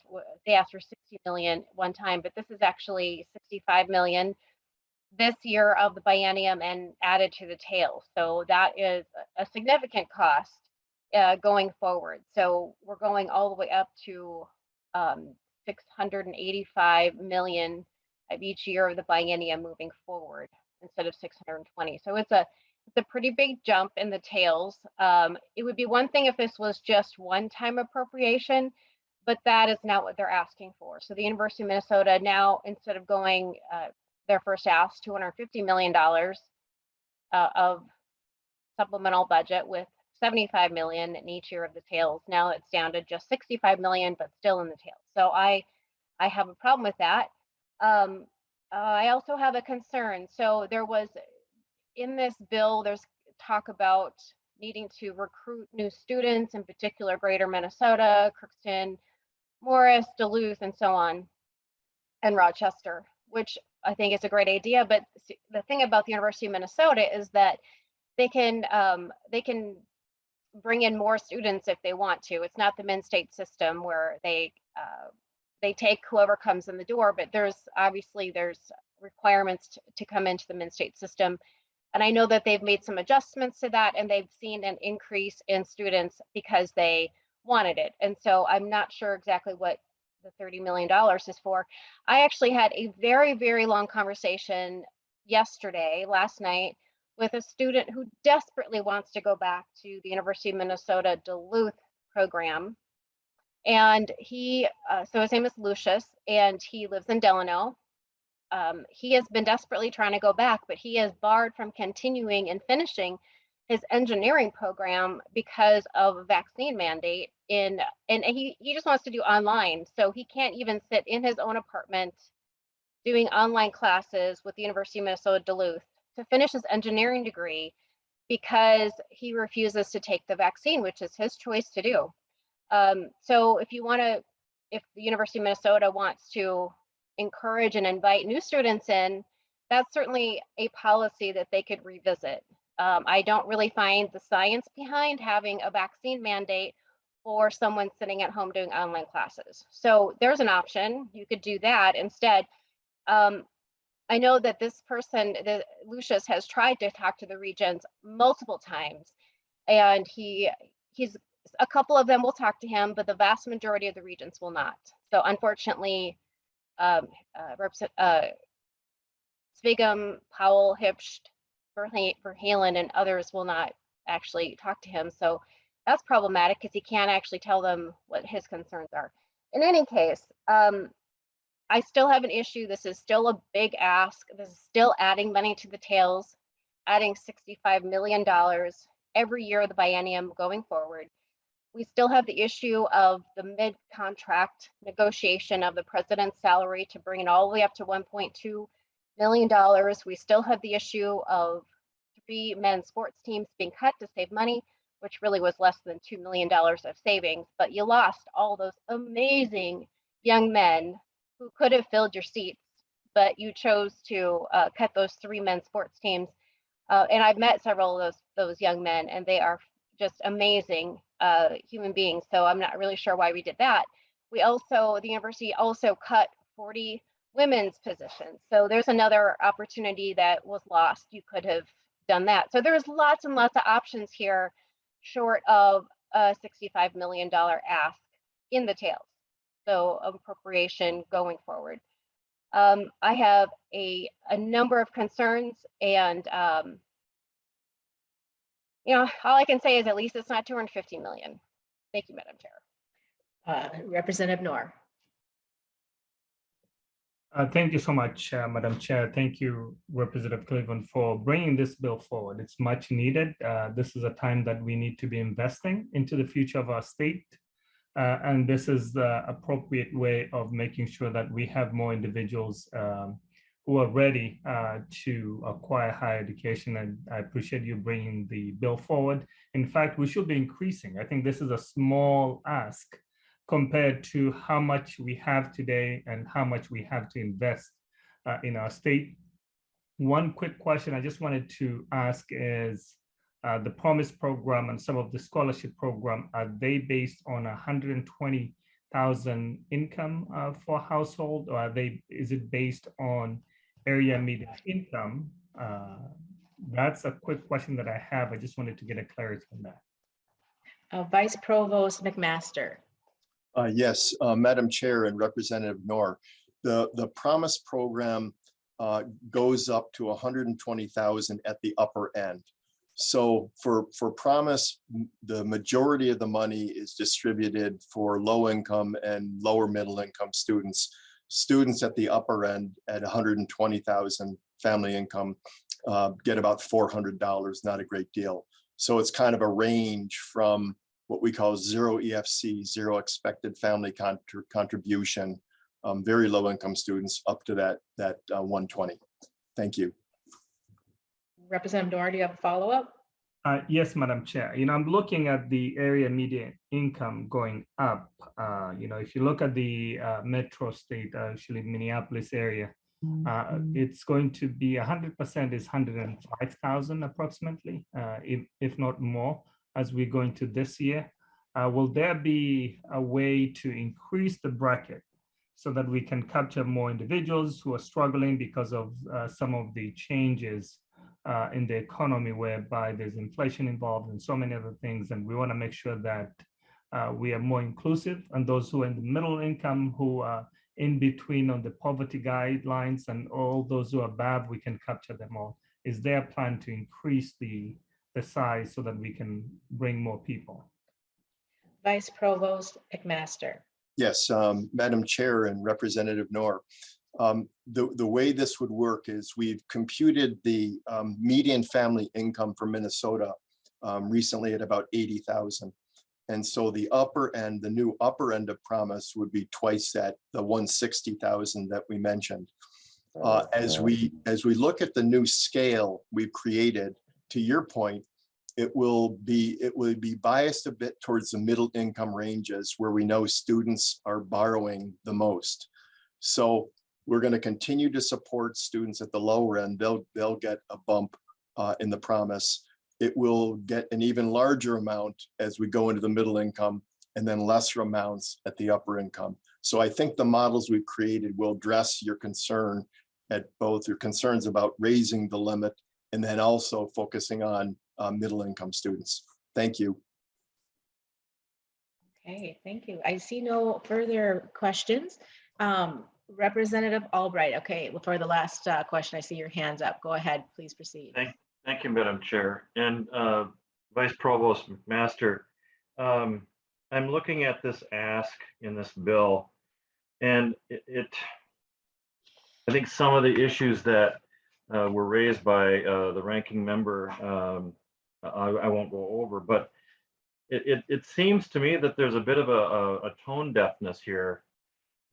They asked for 60 million one time, but this is actually 65 million this year of the biennium and added to the tail. So that is a significant cost going forward. So we're going all the way up to 685 million of each year of the biennium moving forward instead of 620. So it's a pretty big jump in the tails. It would be one thing if this was just one-time appropriation, but that is not what they're asking for. So the University of Minnesota now, instead of going their first ask, $250 million of supplemental budget with 75 million in each year of the tails. Now it's down to just 65 million, but still in the tails. So I have a problem with that. I also have a concern. So there was in this bill, there's talk about needing to recruit new students, in particular Greater Minnesota, Crookston, Morris, Duluth, and so on, and Rochester, which I think is a great idea. But the thing about the University of Minnesota is that they can bring in more students if they want to. It's not the Min-State system where they take whoever comes in the door, but there's requirements to come into the Min-State system. And I know that they've made some adjustments to that, and they've seen an increase in students because they wanted it. And so I'm not sure exactly what the $30 million is for. I actually had a very, very long conversation last night, with a student who desperately wants to go back to the University of Minnesota Duluth program. And so his name is Lucius, and he lives in Delano. He has been desperately trying to go back, but he is barred from continuing and finishing his engineering program because of a vaccine mandate and he just wants to do online. So he can't even sit in his own apartment doing online classes with the University of Minnesota Duluth to finish his engineering degree because he refuses to take the vaccine, which is his choice to do. So if the University of Minnesota wants to encourage and invite new students in, that's certainly a policy that they could revisit. I don't really find the science behind having a vaccine mandate for someone sitting at home doing online classes. So there's an option. You could do that instead. I know that this person, Lucius, has tried to talk to the regions multiple times, and he's a couple of them will talk to him, but the vast majority of the regions will not. So unfortunately, Svigum, Powell, Hipscht, Verhalen, and others will not actually talk to him. So that's problematic because he can't actually tell them what his concerns are. In any case, I still have an issue. This is still a big ask. This is still adding money to the tails, adding $65 million every year of the biennium going forward. We still have the issue of the mid-contract negotiation of the president's salary to bring it all the way up to $1.2 million. We still have the issue of 3 men's sports teams being cut to save money, which really was less than $2 million of savings, but you lost all those amazing young men who could have filled your seats, but you chose to cut those 3 men's sports teams. And I've met several of those young men, and they are just amazing human beings. So I'm not really sure why we did that. The university also cut 40 women's positions. So there's another opportunity that was lost. You could have done that. So there's lots and lots of options here short of a $65 million ask in the tails. So appropriation going forward. I have a number of concerns, and all I can say is at least it's not 250 million. Thank you, Madam Chair. Representative Noor. Thank you so much, Madam Chair. Thank you, Representative Klevorn, for bringing this bill forward. It's much needed. This is a time that we need to be investing into the future of our state. And this is the appropriate way of making sure that we have more individuals who are ready to acquire higher education. And I appreciate you bringing the bill forward. In fact, we should be increasing. I think this is a small ask compared to how much we have today and how much we have to invest in our state. One quick question I just wanted to ask is, The Promise program and some of the scholarship program, are they based on 120,000 income for household, or is it based on area median income? That's a quick question that I have. I just wanted to get a clarity on that. Vice Provost McMaster. Yes, Madam Chair and Representative Knorr, the Promise program goes up to 120,000 at the upper end. So for Promise, the majority of the money is distributed for low income and lower middle income students. Students at the upper end at 120,000 family income get about $400, not a great deal. So it's kind of a range from what we call zero EFC, zero expected family contribution, very low income students up to that 120. Thank you. Representative Knorr, do you have a follow-up? Yes, Madam Chair. I'm looking at the area median income going up. If you look at the metro state, actually Minneapolis area, it's going to be 100% is 105,000 approximately, if not more, as we go into this year. Will there be a way to increase the bracket so that we can capture more individuals who are struggling because of some of the changes in the economy, whereby there's inflation involved and so many other things, and we want to make sure that we are more inclusive, and those who are in the middle income, who are in between on the poverty guidelines, and all those who are above, we can capture them all. Is there a plan to increase the size so that we can bring more people? Vice Provost McMaster. Yes, Madam Chair and Representative Knorr. The way this would work is we've computed the median family income for Minnesota recently at about 80,000. And so the upper end, the new upper end of Promise would be twice that, the 160,000 that we mentioned. As we look at the new scale we've created, to your point, it will be biased a bit towards the middle income ranges where we know students are borrowing the most. So we're going to continue to support students at the lower end. They'll get a bump in the Promise. It will get an even larger amount as we go into the middle income, and then lesser amounts at the upper income. So I think the models we've created will address your concern at both your concerns about raising the limit and then also focusing on middle income students. Thank you. Okay, thank you. I see no further questions. Representative Albright, okay, for the last question, I see your hands up. Go ahead, please proceed. Thank you, Madam Chair. And Vice Provost McMaster, I'm looking at this ask in this bill, and I think some of the issues that were raised by the ranking member, I won't go over, but it seems to me that there's a bit of a tone deafness here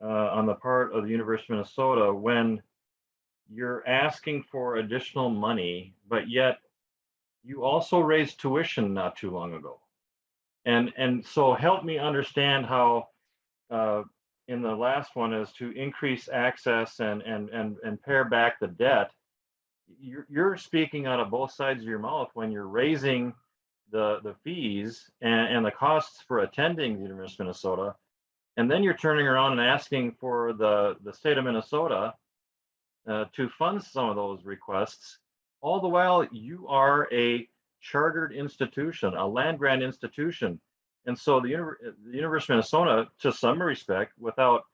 on the part of the University of Minnesota when you're asking for additional money, but yet you also raised tuition not too long ago. And so help me understand how in the last one is to increase access and pare back the debt. You're speaking out of both sides of your mouth when you're raising the fees and the costs for attending the University of Minnesota, and then you're turning around and asking for the state of Minnesota to fund some of those requests, all the while you are a chartered institution, a land grant institution. And so the University of Minnesota, to some respect, without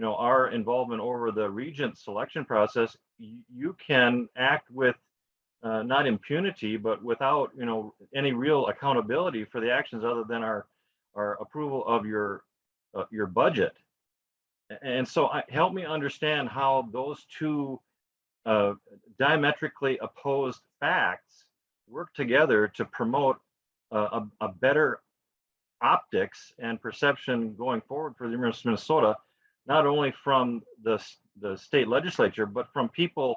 our involvement over the regent selection process, you can act with not impunity, but without any real accountability for the actions other than our approval of your budget. And so help me understand how those two diametrically opposed facts work together to promote a better optics and perception going forward for the University of Minnesota, not only from the state legislature, but from people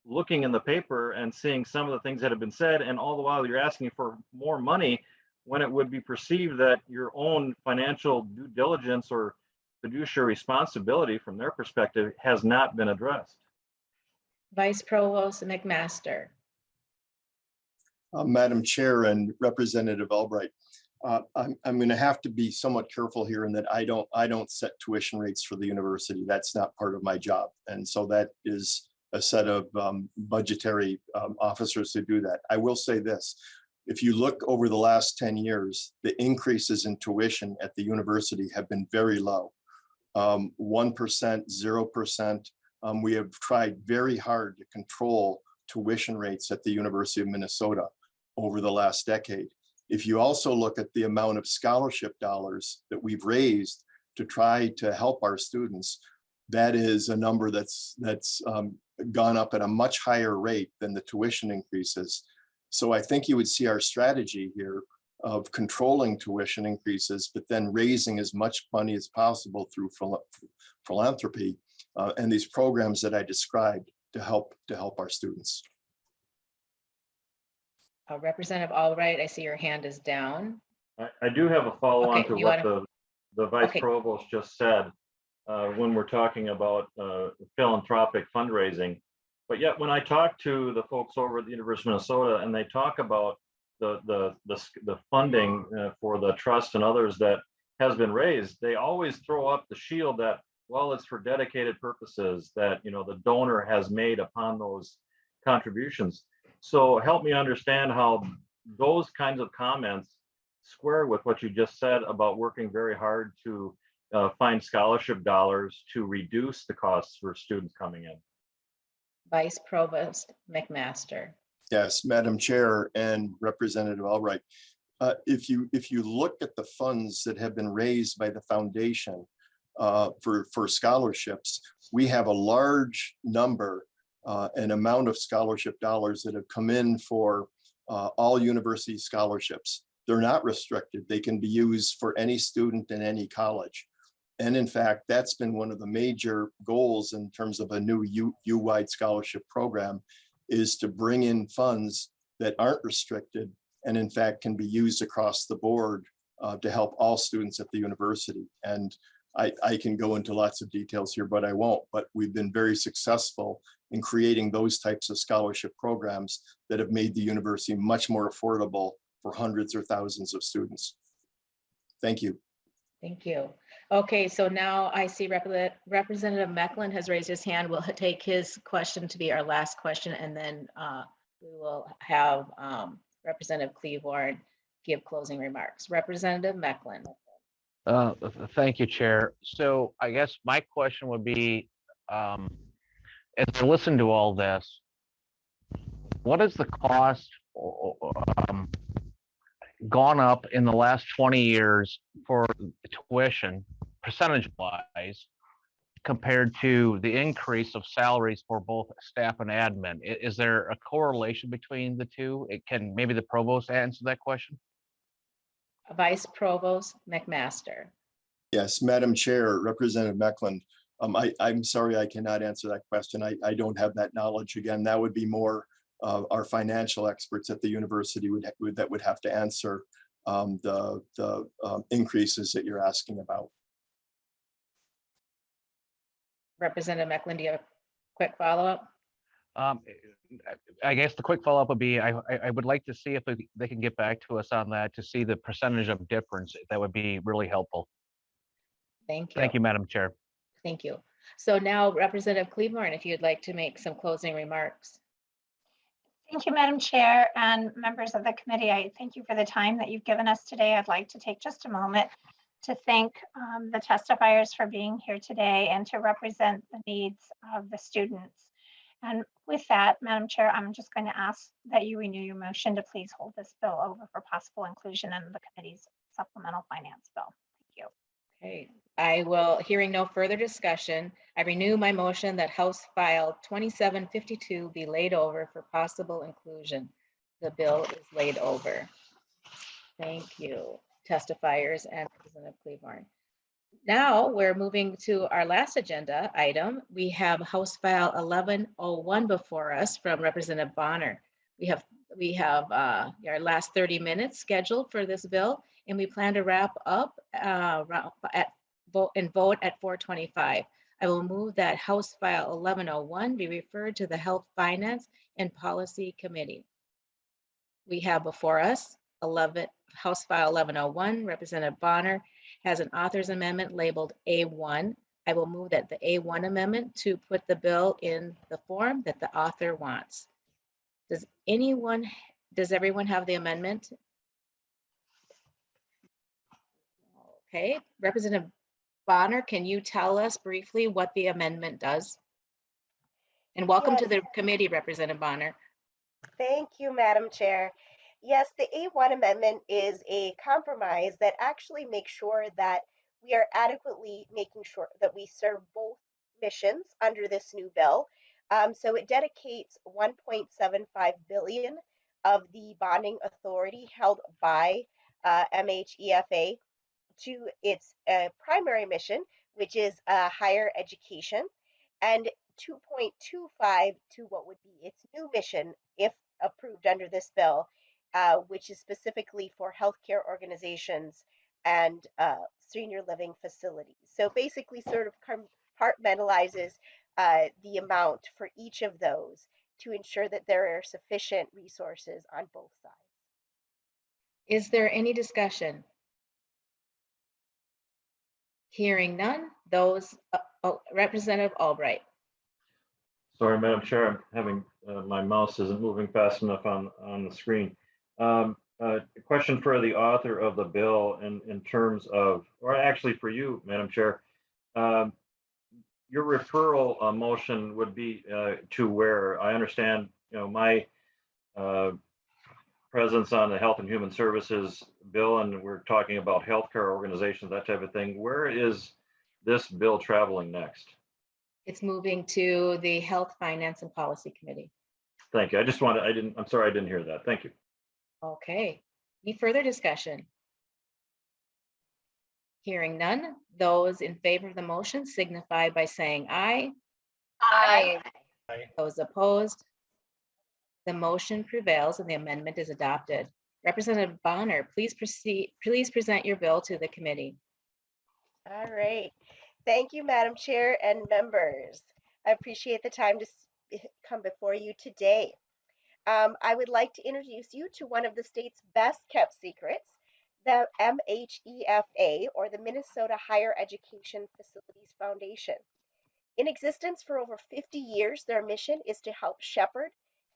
looking in the paper and seeing some of the things that have been said, and all the while you're asking for more money when it would be perceived that your own financial due diligence or fiduciary responsibility from their perspective has not been addressed. Vice Provost McMaster. Madam Chair and Representative Albright. I'm going to have to be somewhat careful here in that I don't set tuition rates for the university. That's not part of my job. And so that is a set of budgetary officers who do that. I will say this. If you look over the last 10 years, the increases in tuition at the university have been very low. 1%, 0%. We have tried very hard to control tuition rates at the University of Minnesota over the last decade. If you also look at the amount of scholarship dollars that we've raised to try to help our students, that is a number that's gone up at a much higher rate than the tuition increases. So I think you would see our strategy here of controlling tuition increases, but then raising as much money as possible through philanthropy and these programs that I described to help our students. Representative Albright, I see your hand is down. I do have a follow-on Okay, to what the Vice Provost just said when we're talking about philanthropic fundraising. But yet when I talk to the folks over at the University of Minnesota and they talk about the funding for the trust and others that has been raised, they always throw up the shield that, well, it's for dedicated purposes that, you know, the donor has made upon those contributions. So help me understand how those kinds of comments square with what you just said about working very hard to find scholarship dollars to reduce the costs for students coming in. Vice Provost McMaster. Yes, Madam Chair and Representative Albright. If you look at the funds that have been raised by the foundation for scholarships, we have a large number an amount of scholarship dollars that have come in for all university scholarships. They're not restricted. They can be used for any student in any college. And in fact, that's been one of the major goals in terms of a new U-wide scholarship program, is to bring in funds that aren't restricted and in fact can be used across the board to help all students at the university. And I can go into lots of details here, but I won't. But we've been very successful in creating those types of scholarship programs that have made the university much more affordable for hundreds or thousands of students. Thank you. Thank you. Okay, so now I see Representative Mecklen has raised his hand. We'll take his question to be our last question, and then we will have Representative Klevorn give closing remarks. Representative Mecklen. Thank you, Chair. So I guess my question would be, as I listen to all this, what is the cost gone up in the last 20 years for tuition, percentage-wise, compared to the increase of salaries for both staff and admin? Is there a correlation between the two? Can maybe the provost answer that question? Vice Provost McMaster. Yes, Madam Chair, Representative Mecklen. I'm sorry, I cannot answer that question. I don't have that knowledge. Again, that would be more our financial experts at the university that would have to answer the increases that you're asking about. Representative Mecklen, do you have a quick follow-up? I guess the quick follow-up would be, I would like to see if they can get back to us on that to see the percentage of difference. That would be really helpful. Thank you. Thank you, Madam Chair. Thank you. So now Representative Klevorn, if you'd like to make some closing remarks. Thank you, Madam Chair and members of the committee. I thank you for the time that you've given us today. I'd like to take just a moment to thank the testifiers for being here today and to represent the needs of the students. And with that, Madam Chair, I'm just going to ask that you renew your motion to please hold this bill over for possible inclusion in the committee's supplemental finance bill. Thank you. Okay, I will, hearing no further discussion, I renew my motion that House File 2752 be laid over for possible inclusion. The bill is laid over. Thank you, testifiers and Representative Klevorn. Now we're moving to our last agenda item. We have House File 1101 before us from Representative Bahner. We have our last 30 minutes scheduled for this bill, and we plan to wrap up vote at 4:25. I will move that House File 1101 be referred to the Health, Finance, and Policy Committee. we have before us House File 1101. Representative Bahner has an author's amendment labeled A1. I will move that the A1 amendment to put the bill in the form that the author wants. Does everyone have the amendment? Okay, Representative Bahner, can you tell us briefly what the amendment does? And welcome to the committee, Representative Bahner. Thank you, Madam Chair. Yes, the A1 amendment is a compromise that actually makes sure that we are adequately making sure that we serve both missions under this new bill. So it dedicates 1.75 billion of the bonding authority held by MHEFA to its primary mission, which is higher education, and 2.25 to what would be its new mission if approved under this bill, which is specifically for healthcare organizations and senior living facilities. So basically sort of compartmentalizes the amount for each of those to ensure that there are sufficient resources on both sides. Is there any discussion? Hearing none, Representative Albright. Sorry, Madam Chair, I'm having, my mouse isn't moving fast enough on the screen. A question for the author of the bill in terms of, or actually for you, Madam Chair. Your referral motion would be to where? I understand, my presence on the Health and Human Services bill, and we're talking about healthcare organizations, that type of thing. Where is this bill traveling next? It's moving to the Health, Finance, and Policy Committee. Thank you. I'm sorry I didn't hear that. Thank you. Okay. Any further discussion? Hearing none, those in favor of the motion signify by saying aye. Aye. Those opposed? The motion prevails and the amendment is adopted. Representative Bahner, please present your bill to the committee. All right. Thank you, Madam Chair and members. I appreciate the time to come before you today. I would like to introduce you to one of the state's best kept secrets, the MHEFA, or the Minnesota Higher Education Facilities Foundation. In existence for over 50 years, their mission is to help shepherd,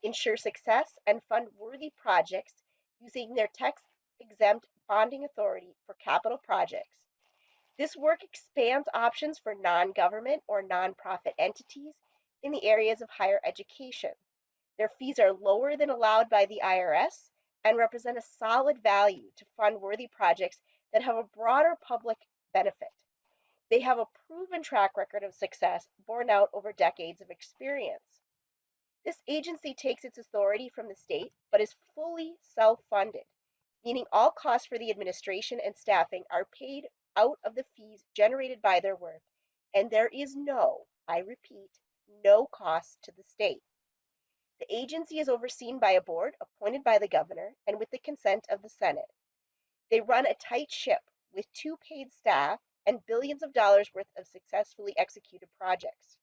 ensure success, and fund worthy projects using their tax-exempt bonding authority for capital projects. This work expands options for non-government or nonprofit entities in the areas of higher education. Their fees are lower than allowed by the IRS and represent a solid value to fund worthy projects that have a broader public benefit. They have a proven track record of success borne out over decades of experience. This agency takes its authority from the state, but is fully self-funded, meaning all costs for the administration and staffing are paid out of the fees generated by their work, and there is no, I repeat, no cost to the state. The agency is overseen by a board appointed by the governor and with the consent of the Senate. They run a tight ship with 2 paid staff and billions of dollars worth of successfully executed projects.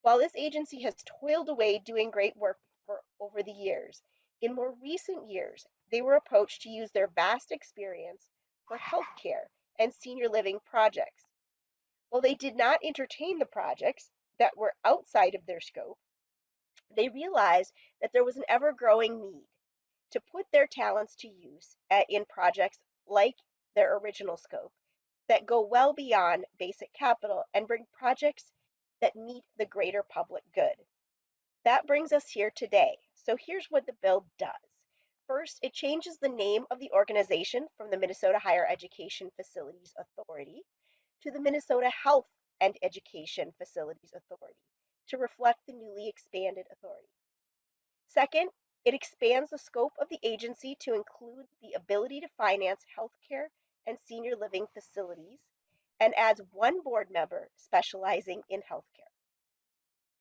While this agency has toiled away doing great work for over the years, in more recent years, they were approached to use their vast experience for healthcare and senior living projects. While they did not entertain the projects that were outside of their scope, they realized that there was an ever-growing need to put their talents to use in projects like their original scope that go well beyond basic capital and bring projects that meet the greater public good. That brings us here today. So here's what the bill does. First, it changes the name of the organization from the Minnesota Higher Education Facilities Authority to the Minnesota Health and Education Facilities Authority to reflect the newly expanded authority. Second, it expands the scope of the agency to include the ability to finance healthcare and senior living facilities and adds 1 board member specializing in healthcare.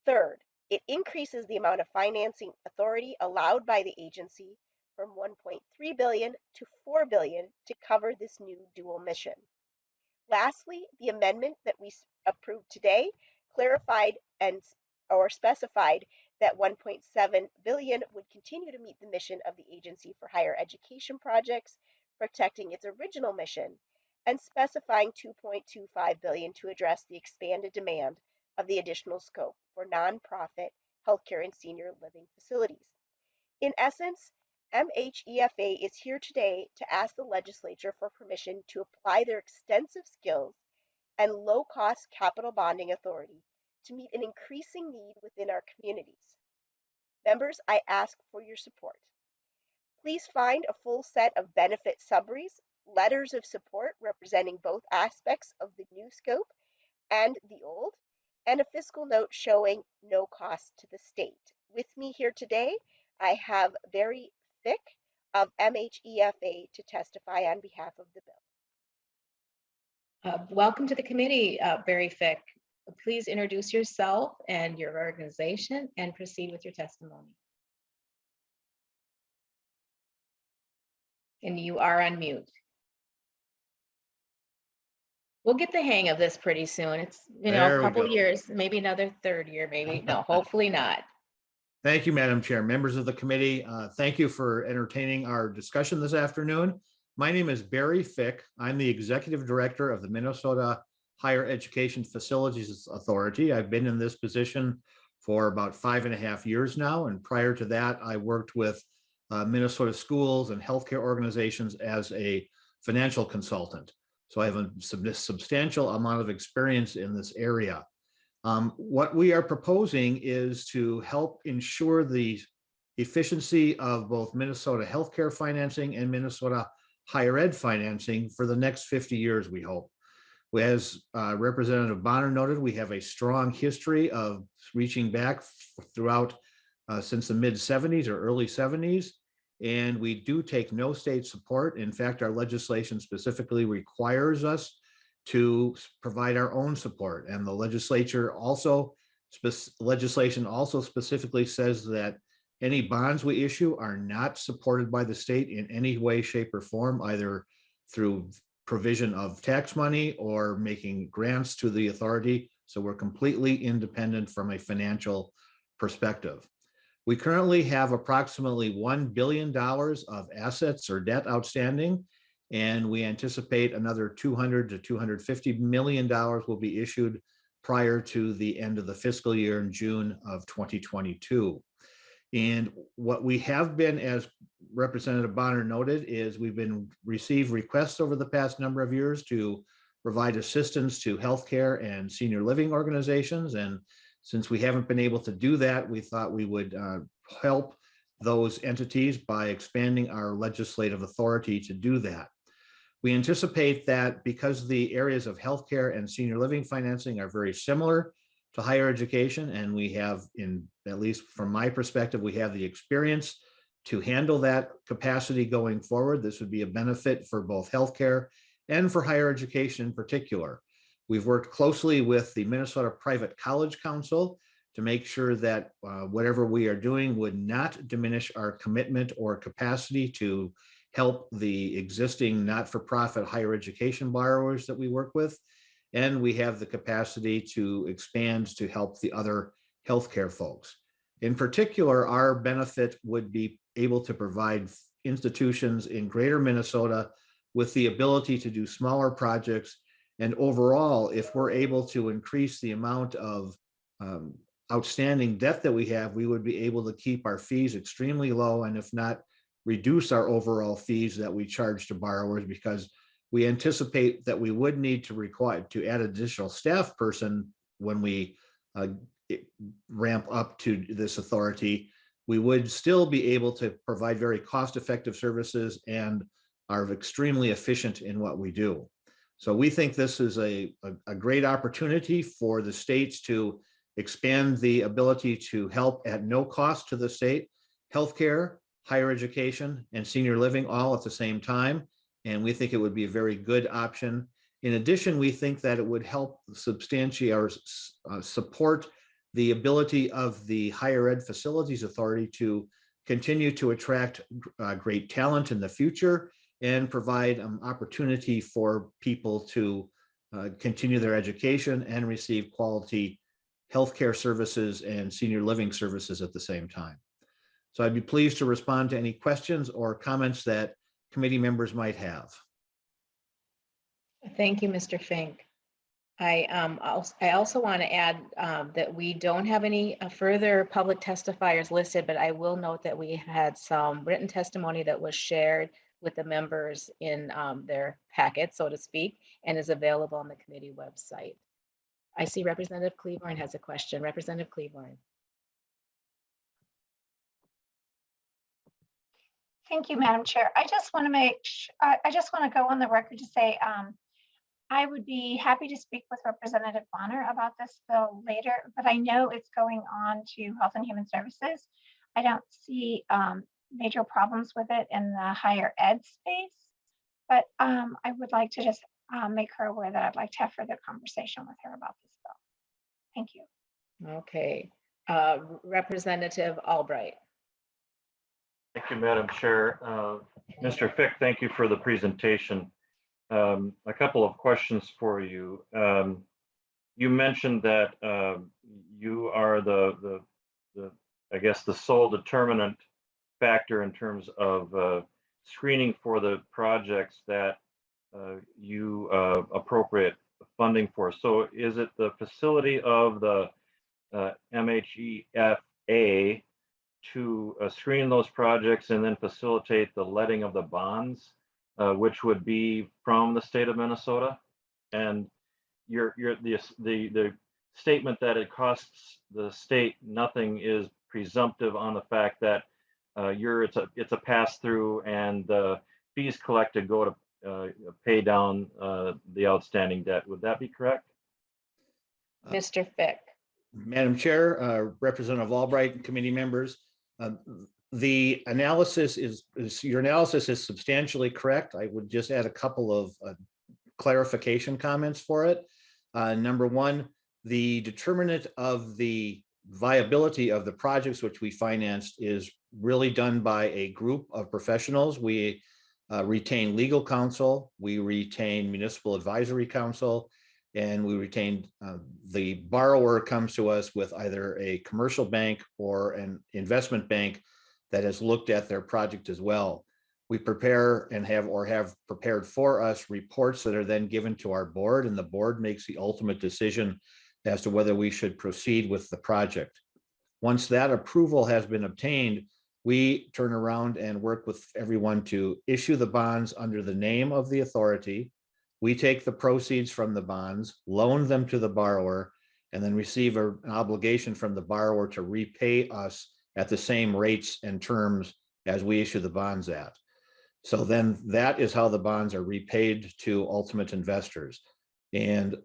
Third, it increases the amount of financing authority allowed by the agency from 1.3 billion to 4 billion to cover this new dual mission. Lastly, the amendment that we approved today clarified or specified that 1.7 billion would continue to meet the mission of the Agency for Higher Education projects, protecting its original mission, and specifying 2.25 billion to address the expanded demand of the additional scope for nonprofit healthcare and senior living facilities. In essence, MHEFA is here today to ask the legislature for permission to apply their extensive skills and low-cost capital bonding authority to meet an increasing need within our communities. Members, I ask for your support. Please find a full set of benefit summaries, letters of support representing both aspects of the new scope and the old, and a fiscal note showing no cost to the state. With me here today, I have Barry Fick of MHEFA to testify on behalf of the bill. Welcome to the committee, Barry Fick. Please introduce yourself and your organization and proceed with your testimony. And you are on mute. We'll get the hang of this pretty soon. It's, There a we couple go. years, maybe another third year, maybe. No, hopefully not. Thank you, Madam Chair, members of the committee. Thank you for entertaining our discussion this afternoon. My name is Barry Fick. I'm the Executive Director of the Minnesota Higher Education Facilities Authority. I've been in this position for about 5.5 years now. And prior to that, I worked with Minnesota schools and healthcare organizations as a financial consultant. So I have a substantial amount of experience in this area. What we are proposing is to help ensure the efficiency of both Minnesota healthcare financing and Minnesota higher ed financing for the next 50 years, we hope. As Representative Bahner noted, we have a strong history of reaching back throughout since the mid-70s or early 70s, and we do take no state support. In fact, our legislation specifically requires us to provide our own support, and the legislation also specifically says that any bonds we issue are not supported by the state in any way, shape, or form, either through provision of tax money or making grants to the authority. So we're completely independent from a financial perspective. We currently have approximately $1 billion of assets or debt outstanding, and we anticipate another $200 to $250 million will be issued prior to the end of the fiscal year in June of 2022. And what we have been, as Representative Bahner noted, is we've been received requests over the past number of years to provide assistance to healthcare and senior living organizations. And since we haven't been able to do that, we thought we would help those entities by expanding our legislative authority to do that. We anticipate that because the areas of healthcare and senior living financing are very similar to higher education, and we have, at least from my perspective, we have the experience to handle that capacity going forward. This would be a benefit for both healthcare and for higher education in particular. We've worked closely with the Minnesota Private College Council to make sure that whatever we are doing would not diminish our commitment or capacity to help the existing not-for-profit higher education borrowers that we work with. And we have the capacity to expand to help the other healthcare folks. In particular, our benefit would be able to provide institutions in greater Minnesota with the ability to do smaller projects. And overall, if we're able to increase the amount of outstanding debt that we have, we would be able to keep our fees extremely low, and if not, reduce our overall fees that we charge to borrowers, because we anticipate that we would need to add additional staff person when we ramp up to this authority. We would still be able to provide very cost-effective services and are extremely efficient in what we do. So we think this is a great opportunity for the states to expand the ability to help at no cost to the state, healthcare, higher education, and senior living all at the same time. And we think it would be a very good option. In addition, we think that it would help substantiate or support the ability of the Higher Ed Facilities Authority to continue to attract great talent in the future and provide opportunity for people to continue their education and receive quality healthcare services and senior living services at the same time. So I'd be pleased to respond to any questions or comments that committee members might have. Thank you, Mr. Fink. I also want to add that we don't have any further public testifiers listed, but I will note that we had some written testimony that was shared with the members in their packet, so to speak, and is available on the committee website. I see Representative Klevorn has a question. Representative Klevorn. Thank you, Madam Chair. I just want to go on the record to say I would be happy to speak with Representative Bahner about this bill later, but I know it's going on to Health and Human Services. I don't see major problems with it in the higher ed space, but I would like to just make her aware that I'd like to have further conversation with her about this bill. Thank you. Okay. Representative Albright. Thank you, Madam Chair. Mr. Fick, thank you for the presentation. A couple of questions for you. You mentioned that you are the I guess the sole determinant factor in terms of screening for the projects that you appropriate funding for. So is it the facility of the MHEFA to screen those projects and then facilitate the letting of the bonds, which would be from the state of Minnesota? And the statement that it costs the state nothing is presumptive on the fact that it's a pass through and the fees collected go to pay down the outstanding debt. Would that be correct? Mr. Fick. Madam Chair, Representative Albright, and committee members, the analysis your analysis is substantially correct. I would just add a couple of clarification comments for it. Number one, the determinant of the viability of the projects which we financed is really done by a group of professionals. We retain legal counsel, we retain municipal advisory council, and we retained the borrower comes to us with either a commercial bank or an investment bank that has looked at their project as well. We prepare and have prepared for us reports that are then given to our board, and the board makes the ultimate decision as to whether we should proceed with the project. Once that approval has been obtained, we turn around and work with everyone to issue the bonds under the name of the authority. We take the proceeds from the bonds, loan them to the borrower, and then receive an obligation from the borrower to repay us at the same rates and terms as we issue the bonds at. So then that is how the bonds are repaid to ultimate investors. And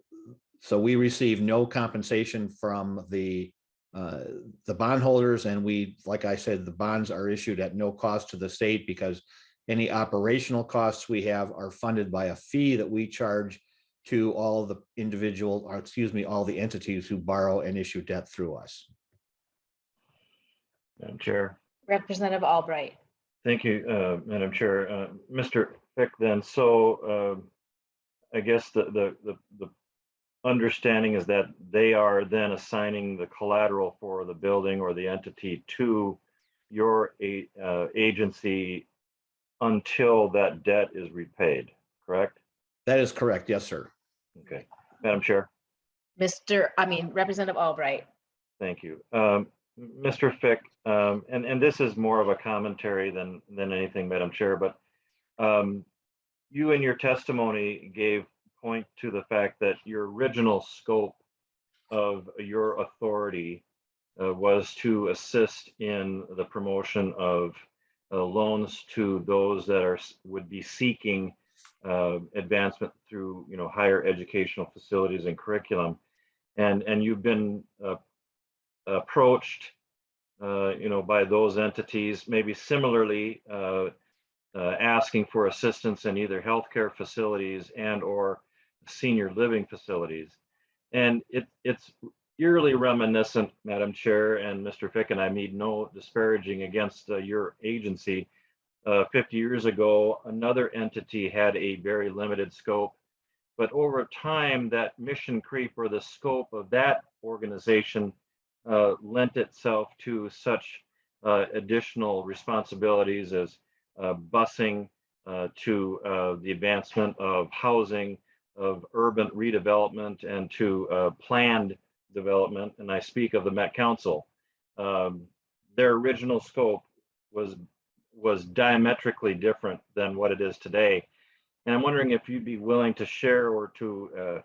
so we receive no compensation from the bondholders, and like I said, the bonds are issued at no cost to the state because any operational costs we have are funded by a fee that we charge to all the all the entities who borrow and issue debt through us. Madam Chair. Representative Albright. Thank you, Madam Chair. Mr. Fick, then, so I guess the understanding is that they are then assigning the collateral for the building or the entity to your agency until that debt is repaid, correct? That is correct, yes, sir. Okay, Madam Chair. Representative Albright. Thank you. Mr. Fick, and this is more of a commentary than anything, Madam Chair, but you in your testimony gave point to the fact that your original scope of your authority was to assist in the promotion of loans to those that would be seeking advancement through higher educational facilities and curriculum, and you've been approached by those entities maybe similarly asking for assistance in either healthcare facilities and or senior living facilities. And it's eerily reminiscent, Madam Chair and Mr. Fick, and I mean no disparaging against your agency. 50 years ago, another entity had a very limited scope, but over time that mission creep or the scope of that organization lent itself to such additional responsibilities as busing, to the advancement of housing, of urban redevelopment, and to planned development. And I speak of the Met Council. Their original scope was diametrically different than what it is today. And I'm wondering if you'd be willing to share or to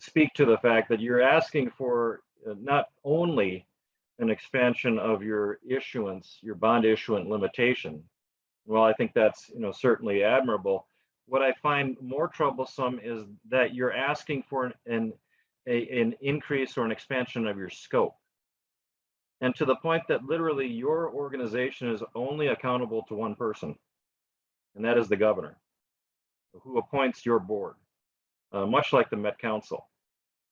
speak to the fact that you're asking for not only an expansion of your issuance, your bond issuance limitation. Well, I think that's certainly admirable. What I find more troublesome is that you're asking for an increase or an expansion of your scope. And to the point that literally your organization is only accountable to one person, and that is the governor, who appoints your board, much like the Met Council.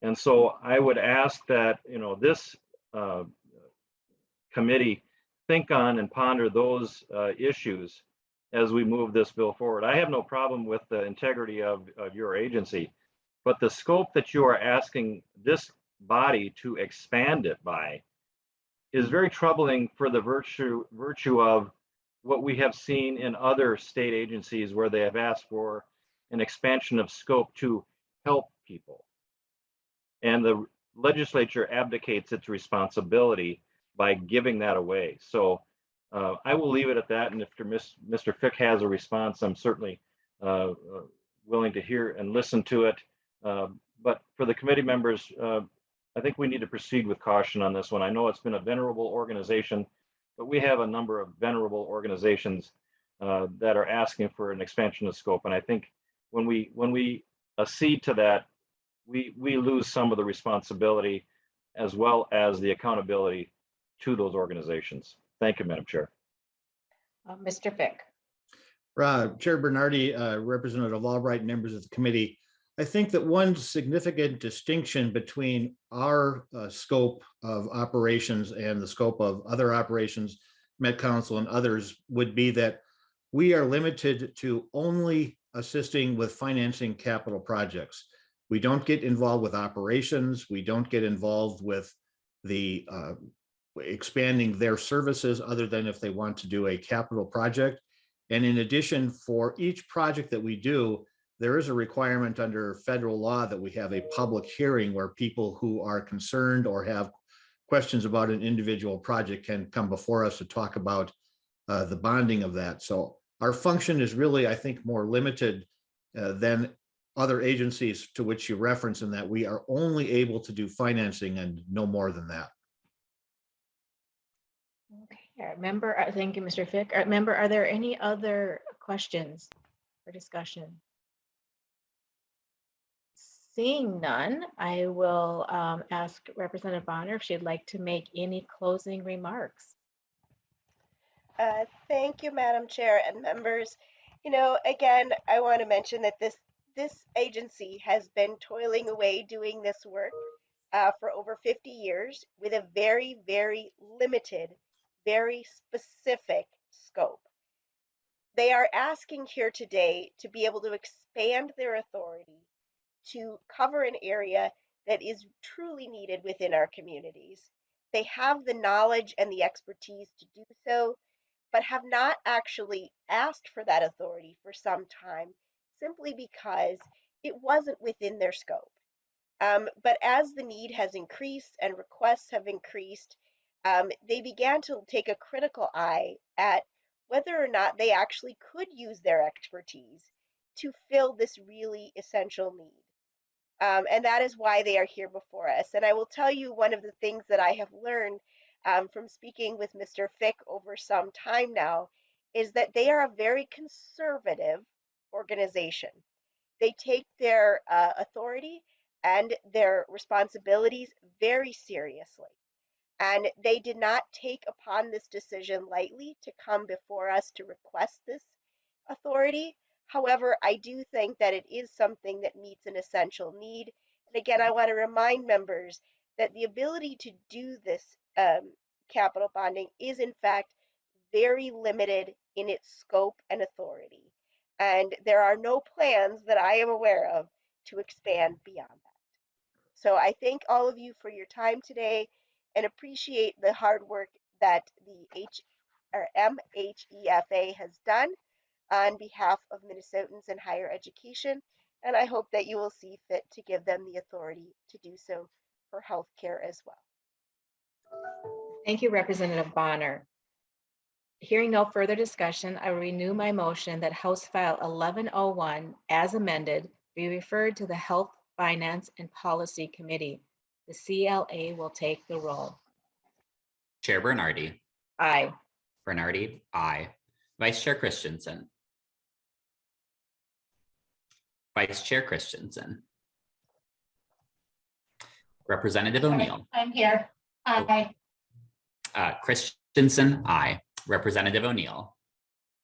And so I would ask that this committee think on and ponder those issues as we move this bill forward. I have no problem with the integrity of your agency, but the scope that you are asking this body to expand it by is very troubling for the virtue of what we have seen in other state agencies where they have asked for an expansion of scope to help people. And the legislature abdicates its responsibility by giving that away. So I will leave it at that. And if Mr. Fick has a response, I'm certainly willing to hear and listen to it. But for the committee members, I think we need to proceed with caution on this one. I know it's been a venerable organization, but we have a number of venerable organizations that are asking for an expansion of scope. And I think when we accede to that, we lose some of the responsibility as well as the accountability to those organizations. Thank you, Madam Chair. Mr. Fick. Chair Bernardi, Representative Albright, members of the committee, I think that one significant distinction between our scope of operations and the scope of other operations, Met Council and others, would be that we are limited to only assisting with financing capital projects. We don't get involved with operations. We don't get involved with the expanding their services other than if they want to do a capital project. And in addition, for each project that we do, there is a requirement under federal law that we have a public hearing where people who are concerned or have questions about an individual project can come before us to talk about the bonding of that. So our function is really, I think, more limited than other agencies to which you reference, in that we are only able to do financing and no more than that. Okay, member, thank you, Mr. Fick. Member, are there any other questions or discussion? Seeing none, I will ask Representative Bahner if she'd like to make any closing remarks. Thank you, Madam Chair and members. Again, I want to mention that this agency has been toiling away doing this work for over 50 years with a very, very limited, very specific scope. They are asking here today to be able to expand their authority to cover an area that is truly needed within our communities. They have the knowledge and the expertise to do so, but have not actually asked for that authority for some time, simply because it wasn't within their scope. But as the need has increased and requests have increased, they began to take a critical eye at whether or not they actually could use their expertise to fill this really essential need. And that is why they are here before us. And I will tell you, one of the things that I have learned from speaking with Mr. Fick over some time now is that they are a very conservative organization. They take their authority and their responsibilities very seriously. And they did not take upon this decision lightly to come before us to request this authority. However, I do think that it is something that meets an essential need. And again, I want to remind members that the ability to do this capital bonding is in fact very limited in its scope and authority. And there are no plans that I am aware of to expand beyond that. So I thank all of you for your time today and appreciate the hard work that the MHEFA has done on behalf of Minnesotans in higher education. And I hope that you will see fit to give them the authority to do so for healthcare as well. Thank you, Representative Bahner. Hearing no further discussion, I will renew my motion that House File 1101, as amended, be referred to the Health, Finance, and Policy Committee. The CLA will take the roll. Chair Bernardi. Aye. Bernardi, aye. Vice Chair Christensen. Vice Chair Christensen. Representative O'Neill. I'm here. Aye. Christensen, aye. Representative O'Neill.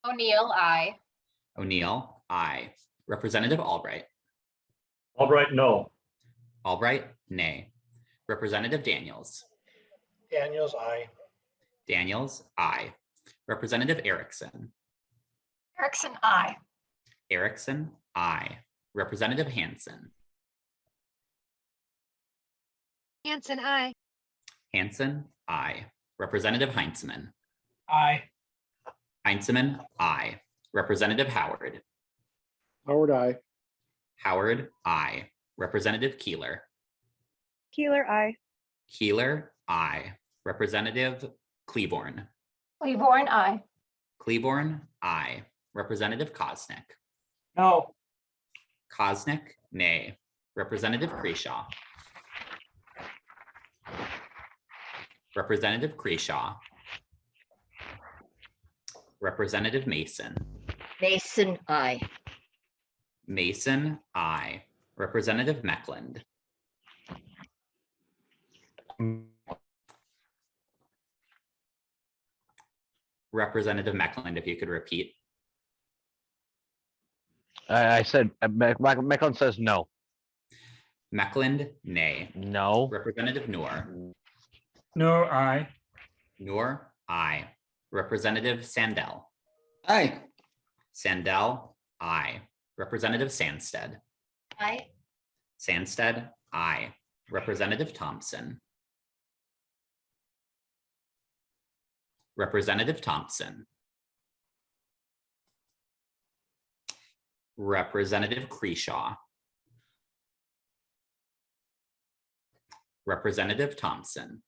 O'Neill, aye. O'Neill, aye. Representative Albright. Albright, no. Albright, nay. Representative Daniels. Daniels, aye. Daniels, aye. Representative Erickson. Erickson, aye. Erickson, aye. Representative Hansen. Hanson, aye. Hansen, aye. Representative Heinzman. Aye. Heinzman, aye. Representative Howard. Howard, aye. Howard, aye. Representative Keeler. Keeler, aye. Keeler, aye. Representative Klevorn. Klevorn, aye. Klevorn, aye. Representative Kosnick. No. Kosnick, nay. Representative Kreshaw. Representative Kreshaw. Representative Mason. Mason, aye. Mason, aye. Representative Meckland. Representative Meckland, if you could repeat. I said, Mecklen says no. Meckland, nay. No. Representative Noor. No, aye. Noor, aye. Representative Sandell. Aye. Sandell, aye. Representative Sandstede. Aye. Sandstede, aye. Representative Thompson. Representative Thompson. Representative Kreshaw. Representative Thompson.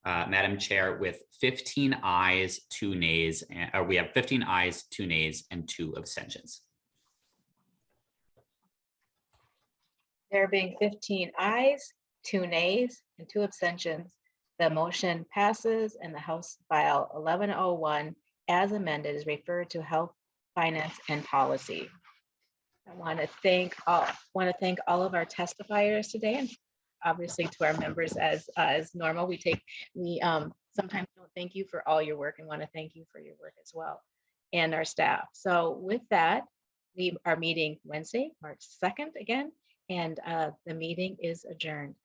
Madam Chair, with 15 ayes, 2 nays, we have 15 ayes, 2 nays, and 2 abstentions. There being 15 ayes, 2 nays, and 2 abstentions, the motion passes and the House File 1101 as amended is referred to Health, Finance, and Policy. I want to thank all of our testifiers today, and obviously to our members as normal. We sometimes don't thank you for all your work and want to thank you for your work as well, and our staff. So with that, we are meeting Wednesday, March 2nd again, and the meeting is adjourned.